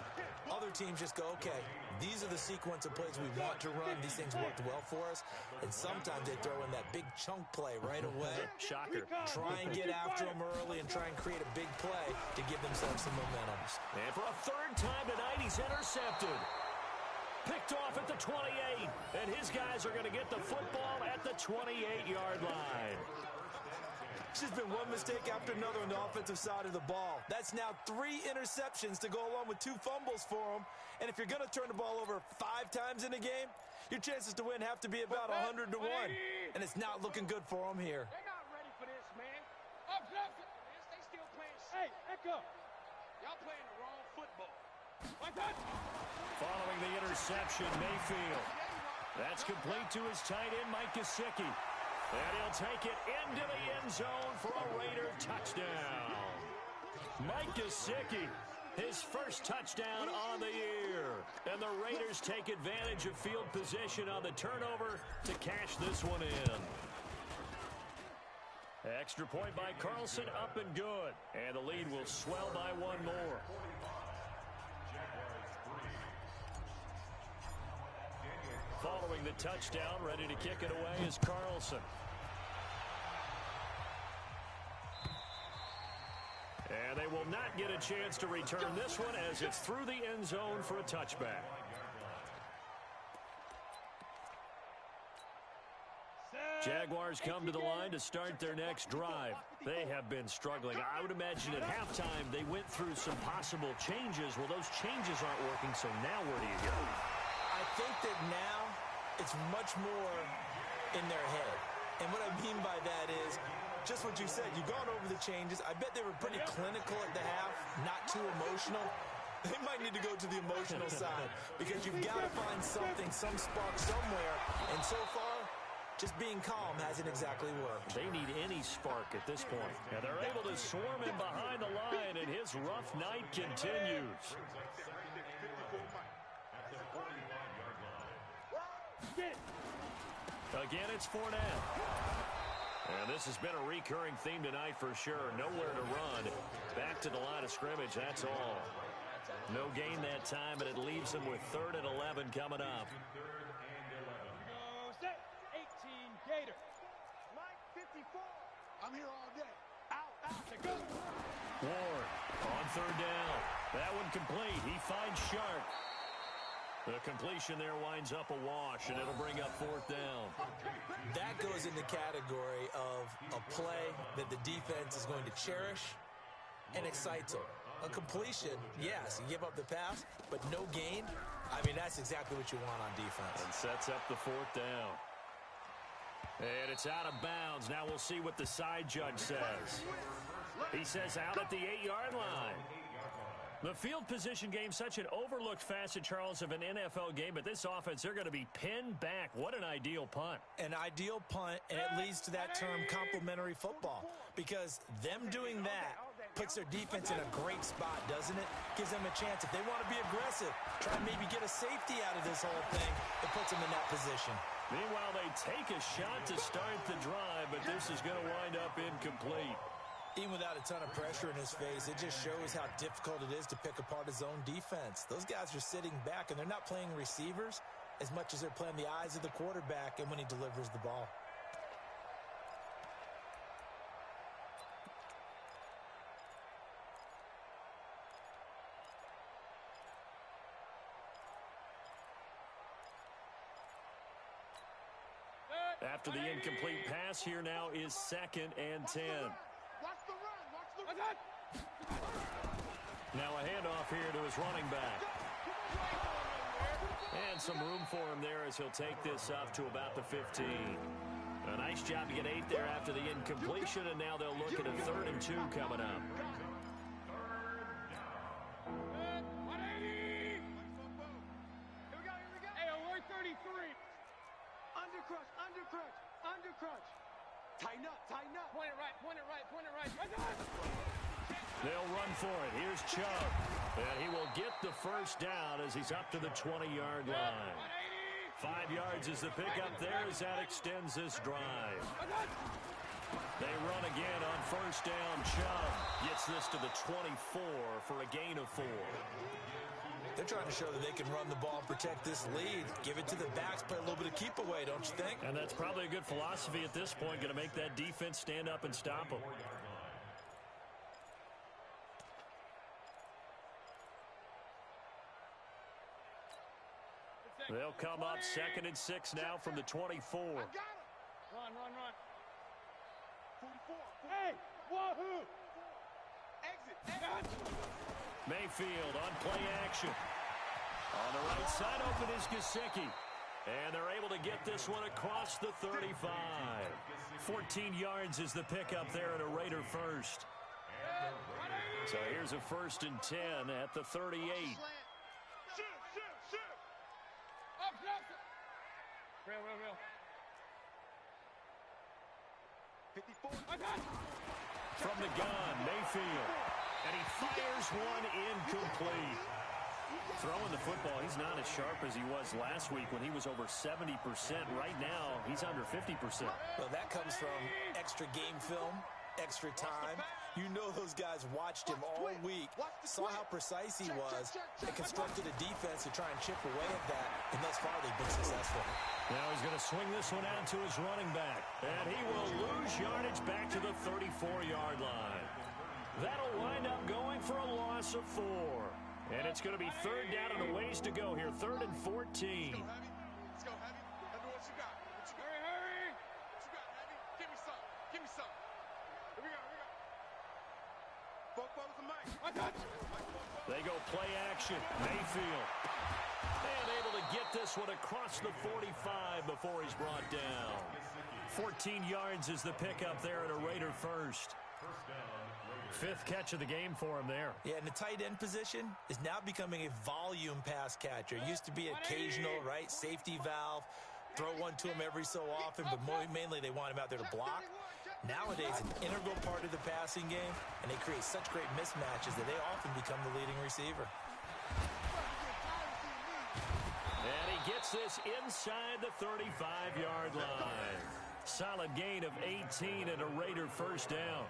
Speaker 2: Other teams just go, okay, these are the sequence of plays we want to run. These things worked well for us. And sometimes they throw in that big chunk play right away.
Speaker 1: Shocker.
Speaker 2: Try and get after them early and try and create a big play to give themselves some momentum.
Speaker 1: And for a third time tonight, he's intercepted. Picked off at the 28. And his guys are going to get the football at the 28-yard line.
Speaker 2: It's just been one mistake after another on the offensive side of the ball. That's now 3 interceptions to go along with 2 fumbles for him. And if you're going to turn the ball over 5 times in a game, your chances to win have to be about 100 to 1. And it's not looking good for him here.
Speaker 5: They're not ready for this, man. They still playing. Hey, Echo. Y'all playing the wrong football.
Speaker 1: Following the interception, Mayfield. That's complete to his tight end, Mike Gesicki. And he'll take it into the end zone for a Raider touchdown. Mike Gesicki, his first touchdown on the year. And the Raiders take advantage of field position on the turnover to cash this one in. Extra point by Carlson, up and good. And the lead will swell by 1 more. Following the touchdown, ready to kick it away is Carlson. And they will not get a chance to return this one as it's through the end zone for a touchback. Jaguars come to the line to start their next drive. They have been struggling. I would imagine at halftime they went through some possible changes. Well, those changes aren't working, so now where do you go?
Speaker 2: I think that now it's much more in their head. And what I mean by that is just what you said. You've gone over the changes. I bet they were pretty clinical at the half, not too emotional. They might need to go to the emotional side because you've got to find something, some spark somewhere. And so far, just being calm hasn't exactly worked.
Speaker 1: They need any spark at this point. And they're able to swarm him behind the line, and his rough night continues. Again, it's Fournette. And this has been a recurring theme tonight for sure. Nowhere to run. Back to the line of scrimmage, that's all. No gain that time, but it leaves them with 3rd and 11 coming up.
Speaker 5: Set. 18, Gator.
Speaker 6: Mike, 54. I'm here all day. Out.
Speaker 1: Ward on 3rd down. That one complete. He finds Sharp. The completion there winds up a wash, and it'll bring up 4th down.
Speaker 2: That goes in the category of a play that the defense is going to cherish and excites them. A completion, yes, you give up the pass, but no gain. I mean, that's exactly what you want on defense.
Speaker 1: And sets up the 4th down. And it's out of bounds. Now we'll see what the side judge says. He says out at the 8-yard line. The field position game, such an overlooked facet, Charles, of an NFL game. But this offense, they're going to be pinned back. What an ideal punt.
Speaker 2: An ideal punt, and it leads to that term complementary football. Because them doing that puts their defense in a great spot, doesn't it? Gives them a chance. If they want to be aggressive, try and maybe get a safety out of this whole thing, it puts them in that position.
Speaker 1: Meanwhile, they take a shot to start the drive, but this is going to wind up incomplete.
Speaker 2: Even without a ton of pressure in his face, it just shows how difficult it is to pick apart his own defense. Those guys are sitting back, and they're not playing receivers as much as they're playing the eyes of the quarterback and when he delivers the ball.
Speaker 1: After the incomplete pass, here now is 2nd and 10.
Speaker 6: Watch the run.
Speaker 1: Now a handoff here to his running back. And some room for him there as he'll take this up to about the 15. A nice job to get 8 there after the incompletion, and now they'll look at a 3rd and 2 coming up.
Speaker 5: Here we go. Hey, alert 33.
Speaker 6: Undercrunch. Tighten up.
Speaker 5: Point it right.
Speaker 1: They'll run for it. Here's Chubb. And he will get the first down as he's up to the 20-yard line. 5 yards is the pickup there as that extends this drive. They run again on first down. Chubb gets this to the 24 for a gain of 4.
Speaker 2: They're trying to show that they can run the ball and protect this lead. Give it to the backs, play a little bit of keep away, don't you think?
Speaker 1: And that's probably a good philosophy at this point, going to make that defense stand up and stop them. They'll come up 2nd and 6 now from the 24.
Speaker 5: Run. 44. Hey, wahoo! Exit.
Speaker 1: Mayfield on play action. On the right side open is Gesicki. And they're able to get this one across the 35. 14 yards is the pickup there at a Raider first. So here's a 1st and 10 at the 38.
Speaker 5: Shoot. Up. Real. 54.
Speaker 1: From the gun, Mayfield. And he fires one incomplete. Throwing the football, he's not as sharp as he was last week when he was over 70%. Right now, he's under 50%.
Speaker 2: Well, that comes from extra game film, extra time. You know those guys watched him all week, saw how precise he was, and constructed a defense to try and chip away at that, and thus far they've been successful.
Speaker 1: Now he's going to swing this one out to his running back, and he will lose yardage back to the 34-yard line. That'll wind up going for a loss of 4. And it's going to be 3rd down and a ways to go here, 3rd and 14.
Speaker 3: Let's go, Heavy. Tell me what you got.
Speaker 5: Hurry.
Speaker 3: What you got, Heavy? Give me some. Here we go. Both balls of Mike.
Speaker 5: I got you.
Speaker 1: They go play action. Mayfield. And able to get this one across the 45 before he's brought down. 14 yards is the pickup there at a Raider first. 5th catch of the game for him there.
Speaker 2: Yeah, and the tight end position is now becoming a volume pass catcher. It used to be occasional, right, safety valve, throw one to him every so often, but mainly they want him out there to block. Nowadays, an integral part of the passing game, and they create such great mismatches that they often become the leading receiver.
Speaker 1: And he gets this inside the 35-yard line. Solid gain of 18 and a Raider first down.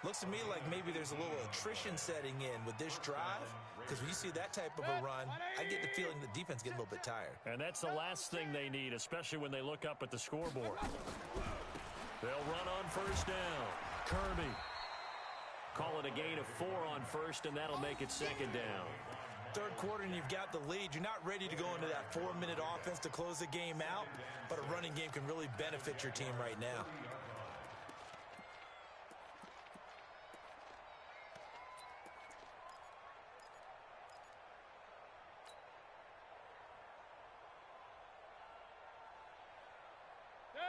Speaker 2: Looks to me like maybe there's a little attrition setting in with this drive, because when you see that type of a run, I get the feeling the defense gets a little bit tired.
Speaker 1: And that's the last thing they need, especially when they look up at the scoreboard. They'll run on first down. Kirby. Call it a gain of 4 on first, and that'll make it 2nd down.
Speaker 2: 3rd quarter and you've got the lead. You're not ready to go into that 4-minute offense to close the game out, but a running game can really benefit your team right now.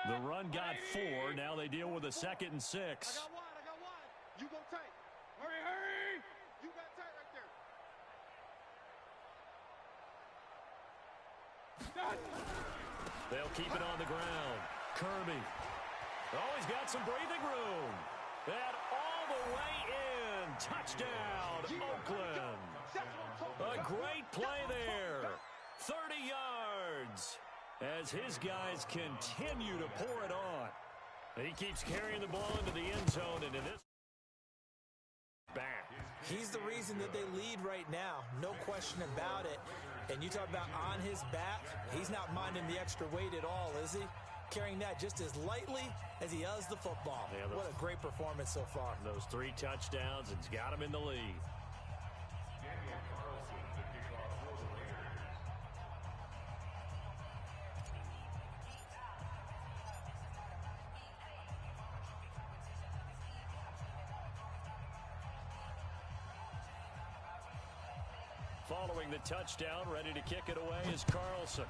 Speaker 1: The run got 4. Now they deal with a 2nd and 6.
Speaker 5: I got one.
Speaker 3: You go tight.
Speaker 5: Hurry.
Speaker 3: You got tight right there.
Speaker 1: They'll keep it on the ground. Kirby. Oh, he's got some breathing room. And all the way in. Touchdown, Oakland. A great play there. 30 yards. As his guys continue to pour it on. And he keeps carrying the ball into the end zone and in this back.
Speaker 2: He's the reason that they lead right now. No question about it. And you talk about on his back, he's not minding the extra weight at all, is he? Carrying that just as lightly as he does the football.
Speaker 1: Yeah,
Speaker 2: what a great performance so far.
Speaker 1: Those 3 touchdowns, and he's got him in the lead. Following the touchdown, ready to kick it away is Carlson.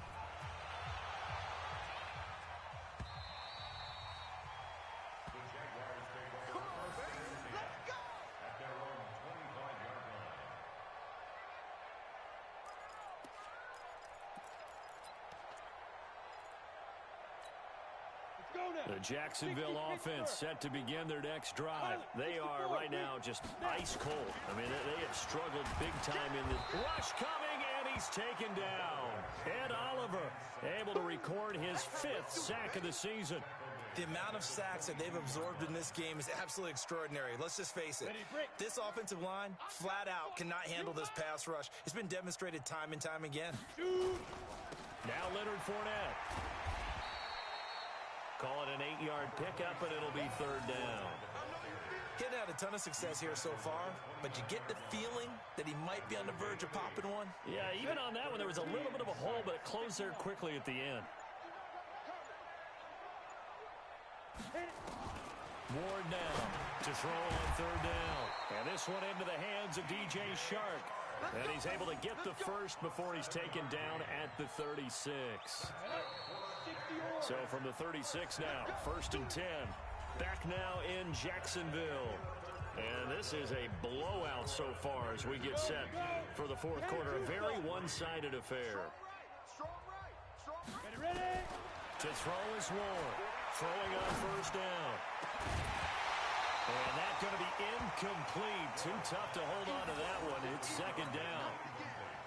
Speaker 5: Let's go,
Speaker 1: The Jacksonville offense set to begin their next drive. They are right now just ice cold. I mean, they have struggled big time in the rush coming, and he's taken down. Ed Oliver able to record his 5th sack of the season.
Speaker 2: The amount of sacks that they've absorbed in this game is absolutely extraordinary. Let's just face it. This offensive line, flat out, cannot handle this pass rush. It's been demonstrated time and time again.
Speaker 1: Now Leonard Fournette. Call it an 8-yard pickup, and it'll be 3rd down.
Speaker 2: He hadn't had a ton of success here so far, but you get the feeling that he might be on the verge of popping one.
Speaker 1: Yeah, even on that one, there was a little bit of a hole, but it closed there quickly at the end. Ward now to throw on 3rd down. And this one into the hands of DJ Shark. And he's able to get the first before he's taken down at the 36. So from the 36 now, 1st and 10. Back now in Jacksonville. And this is a blowout so far as we get set for the 4th quarter. A very one-sided affair. To throw is Ward. Throwing on 1st down. And that's going to be incomplete. Too tough to hold on to that one. It's 2nd down.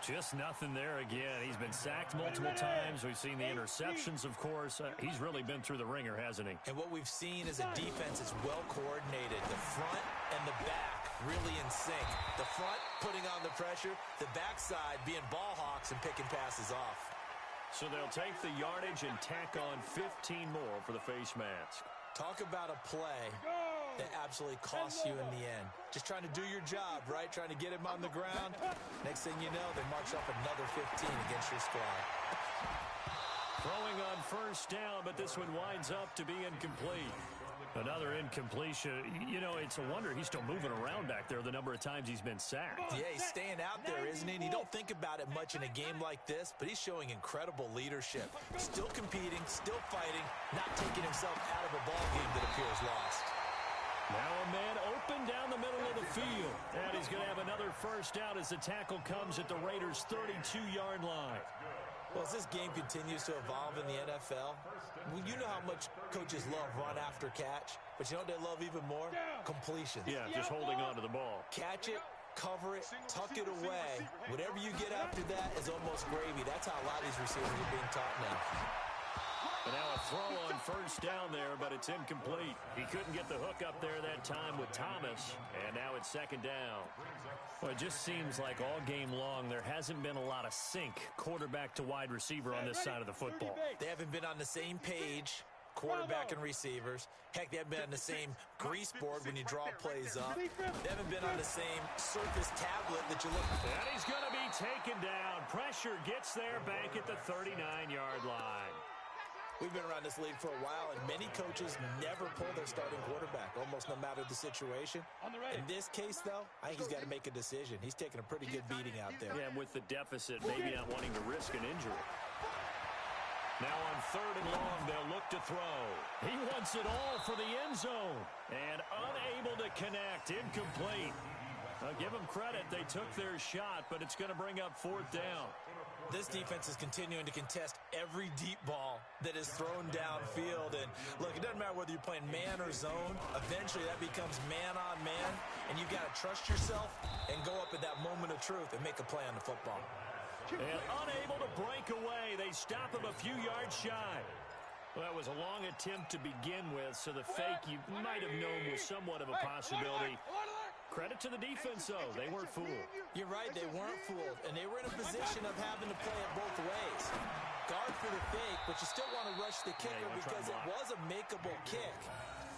Speaker 1: Just nothing there again. He's been sacked multiple times. We've seen the interceptions, of course. He's really been through the ringer, hasn't he?
Speaker 2: And what we've seen is a defense that's well coordinated. The front and the back really in sync. The front putting on the pressure. The backside being ball hawks and picking passes off.
Speaker 1: So they'll take the yardage and tack on 15 more for the face mask.
Speaker 2: Talk about a play that absolutely costs you in the end. Just trying to do your job, right? Trying to get him on the ground. Next thing you know, they march up another 15 against your squad.
Speaker 1: Throwing on 1st down, but this one winds up to be incomplete. Another incompletion. You know, it's a wonder he's still moving around back there the number of times he's been sacked.
Speaker 2: Yeah, he's staying out there, isn't he? And you don't think about it much in a game like this, but he's showing incredible leadership. Still competing, still fighting, not taking himself out of a ball game that appears lost.
Speaker 1: Now a man open down the middle of the field. And he's going to have another 1st down as the tackle comes at the Raiders' 32-yard line.
Speaker 2: Well, as this game continues to evolve in the NFL, you know how much coaches love run after catch, but you know what they love even more? Completions.
Speaker 1: Yeah, just holding on to the ball.
Speaker 2: Catch it, cover it, tuck it away. Whatever you get after that is almost gravy. That's how a lot of these receivers are being taught now.
Speaker 1: And now a throw on 1st down there, but it's incomplete. He couldn't get the hook up there that time with Thomas, and now it's 2nd down. Well, it just seems like all game long there hasn't been a lot of sync quarterback to wide receiver on this side of the football.
Speaker 2: They haven't been on the same page, quarterback and receivers. Heck, they haven't been on the same grease board when you draw plays up. They haven't been on the same surface tablet that you look for.
Speaker 1: And he's going to be taken down. Pressure gets there back at the 39-yard line.
Speaker 2: We've been around this league for a while, and many coaches never pull their starting quarterback, almost no matter the situation. In this case, though, I think he's got to make a decision. He's taking a pretty good beating out there.
Speaker 1: Yeah, with the deficit, maybe not wanting to risk an injury. Now on 3rd and long, they'll look to throw. He wants it all for the end zone, and unable to connect, incomplete. I'll give them credit. They took their shot, but it's going to bring up 4th down.
Speaker 2: This defense is continuing to contest every deep ball that is thrown downfield. And look, it doesn't matter whether you're playing man or zone. Eventually, that becomes man on man. And you've got to trust yourself and go up at that moment of truth and make a play on the football.
Speaker 1: And unable to break away, they stop him a few yards shy. Well, that was a long attempt to begin with, so the fake you might have known was somewhat of a possibility. Credit to the defense, though. They weren't fooled.
Speaker 2: You're right, they weren't fooled, and they were in a position of having to play it both ways. Guard for the fake, but you still want to rush the kicker because it was a makeable kick.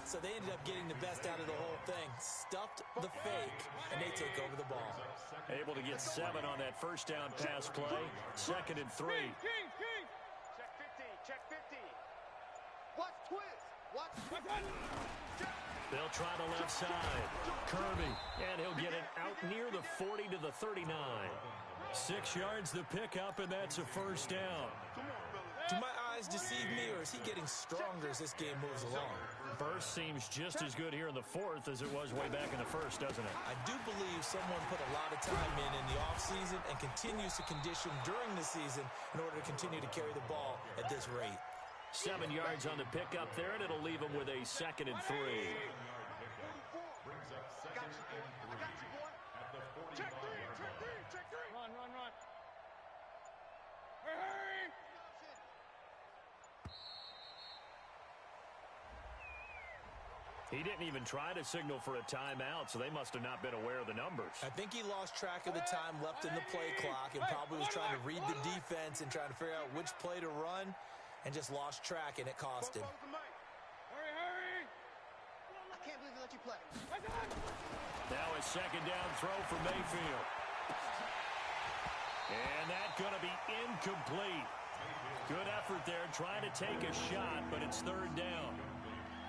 Speaker 2: So they ended up getting the best out of the whole thing. Stuffed the fake, and they take over the ball.
Speaker 1: Able to get 7 on that 1st down pass play. 2nd and 3.
Speaker 6: Check 50. Watch twist. Watch
Speaker 1: They'll try the left side. Kirby, and he'll get it out near the 40 to the 39. 6 yards the pickup, and that's a 1st down.
Speaker 2: Do my eyes deceive me, or is he getting stronger as this game moves along?
Speaker 1: Burst seems just as good here in the 4th as it was way back in the 1st, doesn't it?
Speaker 2: I do believe someone put a lot of time in the offseason and continues to condition during the season in order to continue to carry the ball at this rate.
Speaker 1: 7 yards on the pickup there, and it'll leave him with a 2nd and 3.
Speaker 4: Brings up second and 3 at the 45-yard line.
Speaker 5: Check three. Run. Hurry.
Speaker 1: He didn't even try to signal for a timeout, so they must have not been aware of the numbers.
Speaker 2: I think he lost track of the time left in the play clock and probably was trying to read the defense and trying to figure out which play to run and just lost track, and it cost him.
Speaker 5: Hurry.
Speaker 6: I can't believe they let you play.
Speaker 1: Now a 2nd down throw for Mayfield. And that's going to be incomplete. Good effort there, trying to take a shot, but it's 3rd down.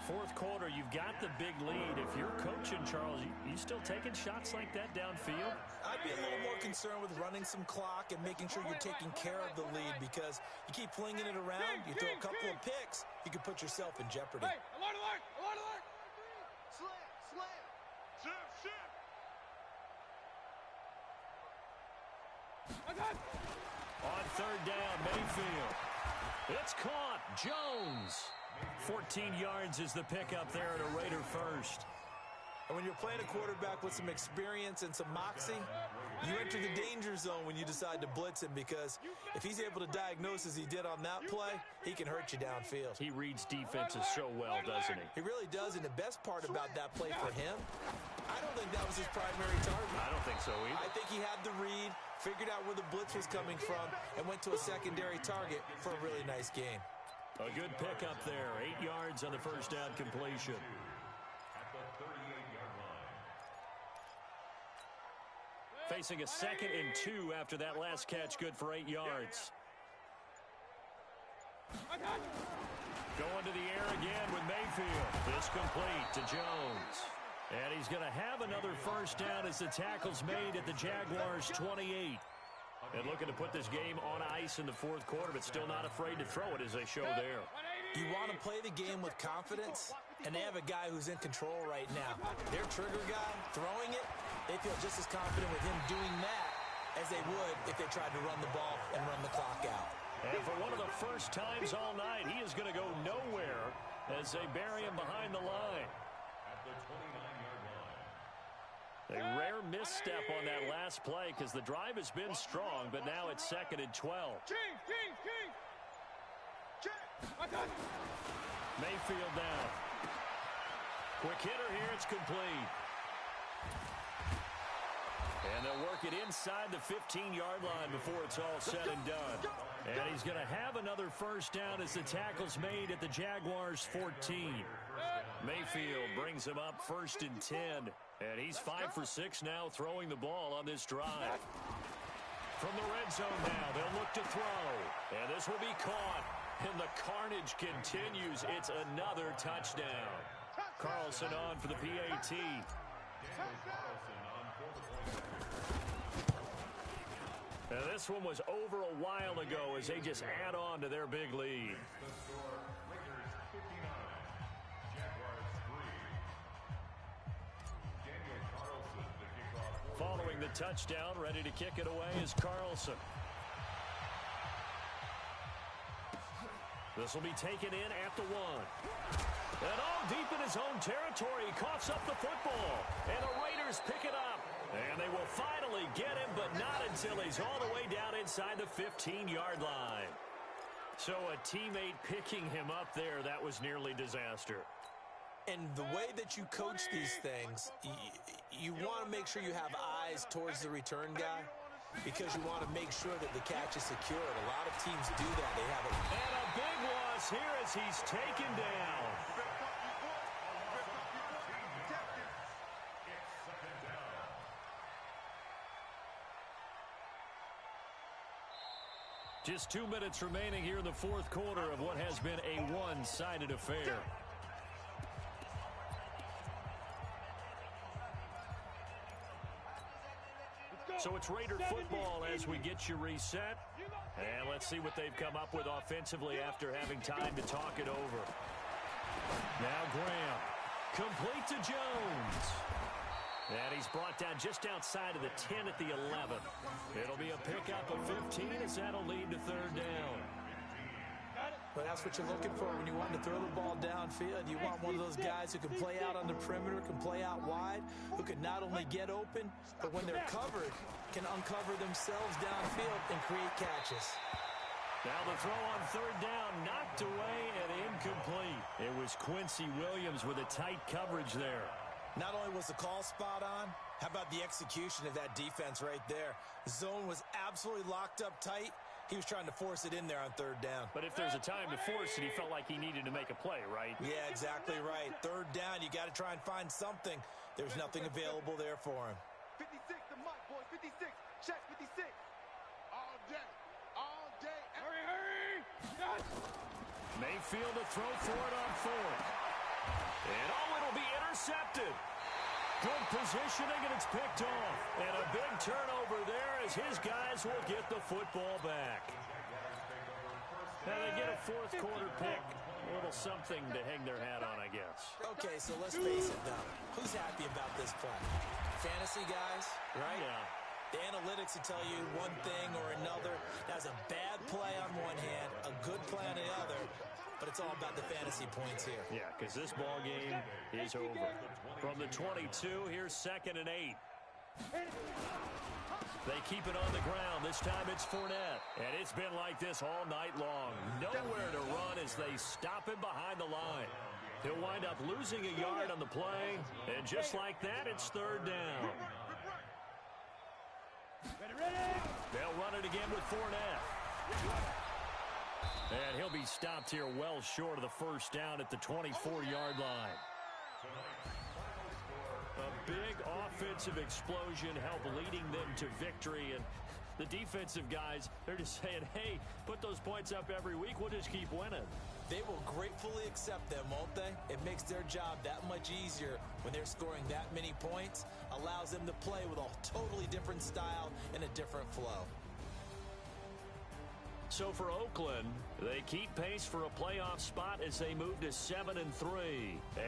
Speaker 1: 4th quarter, you've got the big lead. If you're coaching, Charles, you still taking shots like that downfield?
Speaker 2: I'd be a little more concerned with running some clock and making sure you're taking care of the lead, because you keep flinging it around, you throw a couple of picks, you can put yourself in jeopardy.
Speaker 5: Hey, alert.
Speaker 6: Slam.
Speaker 3: Shift.
Speaker 1: On 3rd down, Mayfield. It's caught. Jones. 14 yards is the pickup there at a Raider first.
Speaker 2: And when you're playing a quarterback with some experience and some moxie, you enter the danger zone when you decide to blitz him, because if he's able to diagnose as he did on that play, he can hurt you downfield.
Speaker 1: He reads defenses so well, doesn't he?
Speaker 2: He really does, and the best part about that play for him, I don't think that was his primary target.
Speaker 1: I don't think so either.
Speaker 2: I think he had the read, figured out where the blitz was coming from, and went to a secondary target for a really nice game.
Speaker 1: A good pickup there. 8 yards on the first down completion.
Speaker 4: At the 38-yard line.
Speaker 1: Facing a 2nd and 2 after that last catch, good for 8 yards. Going to the air again with Mayfield. This complete to Jones. And he's going to have another first down as the tackle's made at the Jaguars' 28. And looking to put this game on ice in the 4th quarter, but still not afraid to throw it as they show there.
Speaker 2: You want to play the game with confidence, and they have a guy who's in control right now. Their trigger guy, throwing it, they feel just as confident with him doing that as they would if they tried to run the ball and run the clock out.
Speaker 1: And for one of the first times all night, he is going to go nowhere as they bury him behind the line.
Speaker 4: At the 29-yard line.
Speaker 1: A rare misstep on that last play because the drive has been strong, but now it's 2nd and 12.
Speaker 5: King.
Speaker 1: Mayfield down. Quick hitter here, it's complete. And they'll work it inside the 15-yard line before it's all said and done. And he's going to have another first down as the tackle's made at the Jaguars' 14. Mayfield brings him up 1st and 10. And he's 5 for 6 now throwing the ball on this drive. From the red zone now, they'll look to throw. And this will be caught. And the carnage continues. It's another touchdown. Carlson on for the PAT. Now this one was over a while ago as they just add on to their big lead.
Speaker 4: The score, Raiders 59, Jaguars 3. Daniel Carlson, the kickoff.
Speaker 1: Following the touchdown, ready to kick it away is Carlson. This will be taken in at the 1. And all deep in his own territory, he coughs up the football. And the Raiders pick it up. And they will finally get him, but not until he's all the way down inside the 15-yard line. So a teammate picking him up there, that was nearly disaster.
Speaker 2: And the way that you coach these things, you want to make sure you have eyes towards the return guy, because you want to make sure that the catch is secured. A lot of teams do that. They have it.
Speaker 1: And a big loss here as he's taken down. Just 2 minutes remaining here in the 4th quarter of what has been a one-sided affair. So it's Raider football as we get you reset. And let's see what they've come up with offensively after having time to talk it over. Now Graham. Complete to Jones. And he's brought down just outside of the 10 at the 11. It'll be a pickup of 15 as that'll lead to 3rd down.
Speaker 2: But that's what you're looking for when you want to throw the ball downfield. You want one of those guys who can play out on the perimeter, can play out wide, who can not only get open, but when they're covered, can uncover themselves downfield and create catches.
Speaker 1: Now the throw on third down, knocked away and incomplete. It was Quincy Williams with a tight coverage there.
Speaker 2: Not only was the call spot on, how about the execution of that defense right there? The zone was absolutely locked up tight. He was trying to force it in there on third down.
Speaker 1: But if there's a time to force it, he felt like he needed to make a play, right?
Speaker 2: Yeah, exactly right. Third down, you got to try and find something. There's nothing available there for him.
Speaker 5: 56, the mic, boys. 56. Check 56. All day. All day. Hurry. Yes.
Speaker 1: Mayfield to throw for it on fourth. And it'll be intercepted. Good positioning, and it's picked off. And a big turnover there as his guys will get the football back. Now they get a fourth quarter pick. A little something to hang their hat on, I guess.
Speaker 2: Okay, so let's face it, though. Who's happy about this play? Fantasy guys, right?
Speaker 1: Yeah.
Speaker 2: The analytics will tell you one thing or another. That's a bad play on one hand, a good play on the other. But it's all about the fantasy points here.
Speaker 1: Yeah, because this ball game is over. From the 22, here's 2nd and 8. They keep it on the ground. This time it's Fournette. And it's been like this all night long. Nowhere to run as they stop him behind the line. He'll wind up losing a yard on the play. And just like that, it's third down. They'll run it again with Fournette. And he'll be stopped here well short of the first down at the 24-yard line. A big offensive explosion helped leading them to victory. And the defensive guys, they're just saying, hey, put those points up every week. We'll just keep winning.
Speaker 2: They will gratefully accept them, won't they? It makes their job that much easier when they're scoring that many points. Allows them to play with a totally different style and a different flow.
Speaker 1: So for Oakland, they keep pace for a playoff spot as they move to 7-3.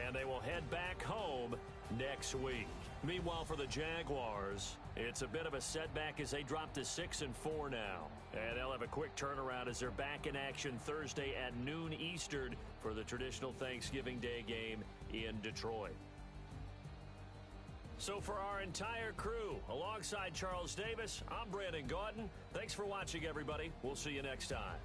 Speaker 1: And they will head back home next week. Meanwhile, for the Jaguars, it's a bit of a setback as they drop to 6-4 now. And they'll have a quick turnaround as they're back in action Thursday at noon Eastern for the traditional Thanksgiving Day game in Detroit. So for our entire crew, alongside Charles Davis, I'm Brandon Gaudin. Thanks for watching, everybody. We'll see you next time.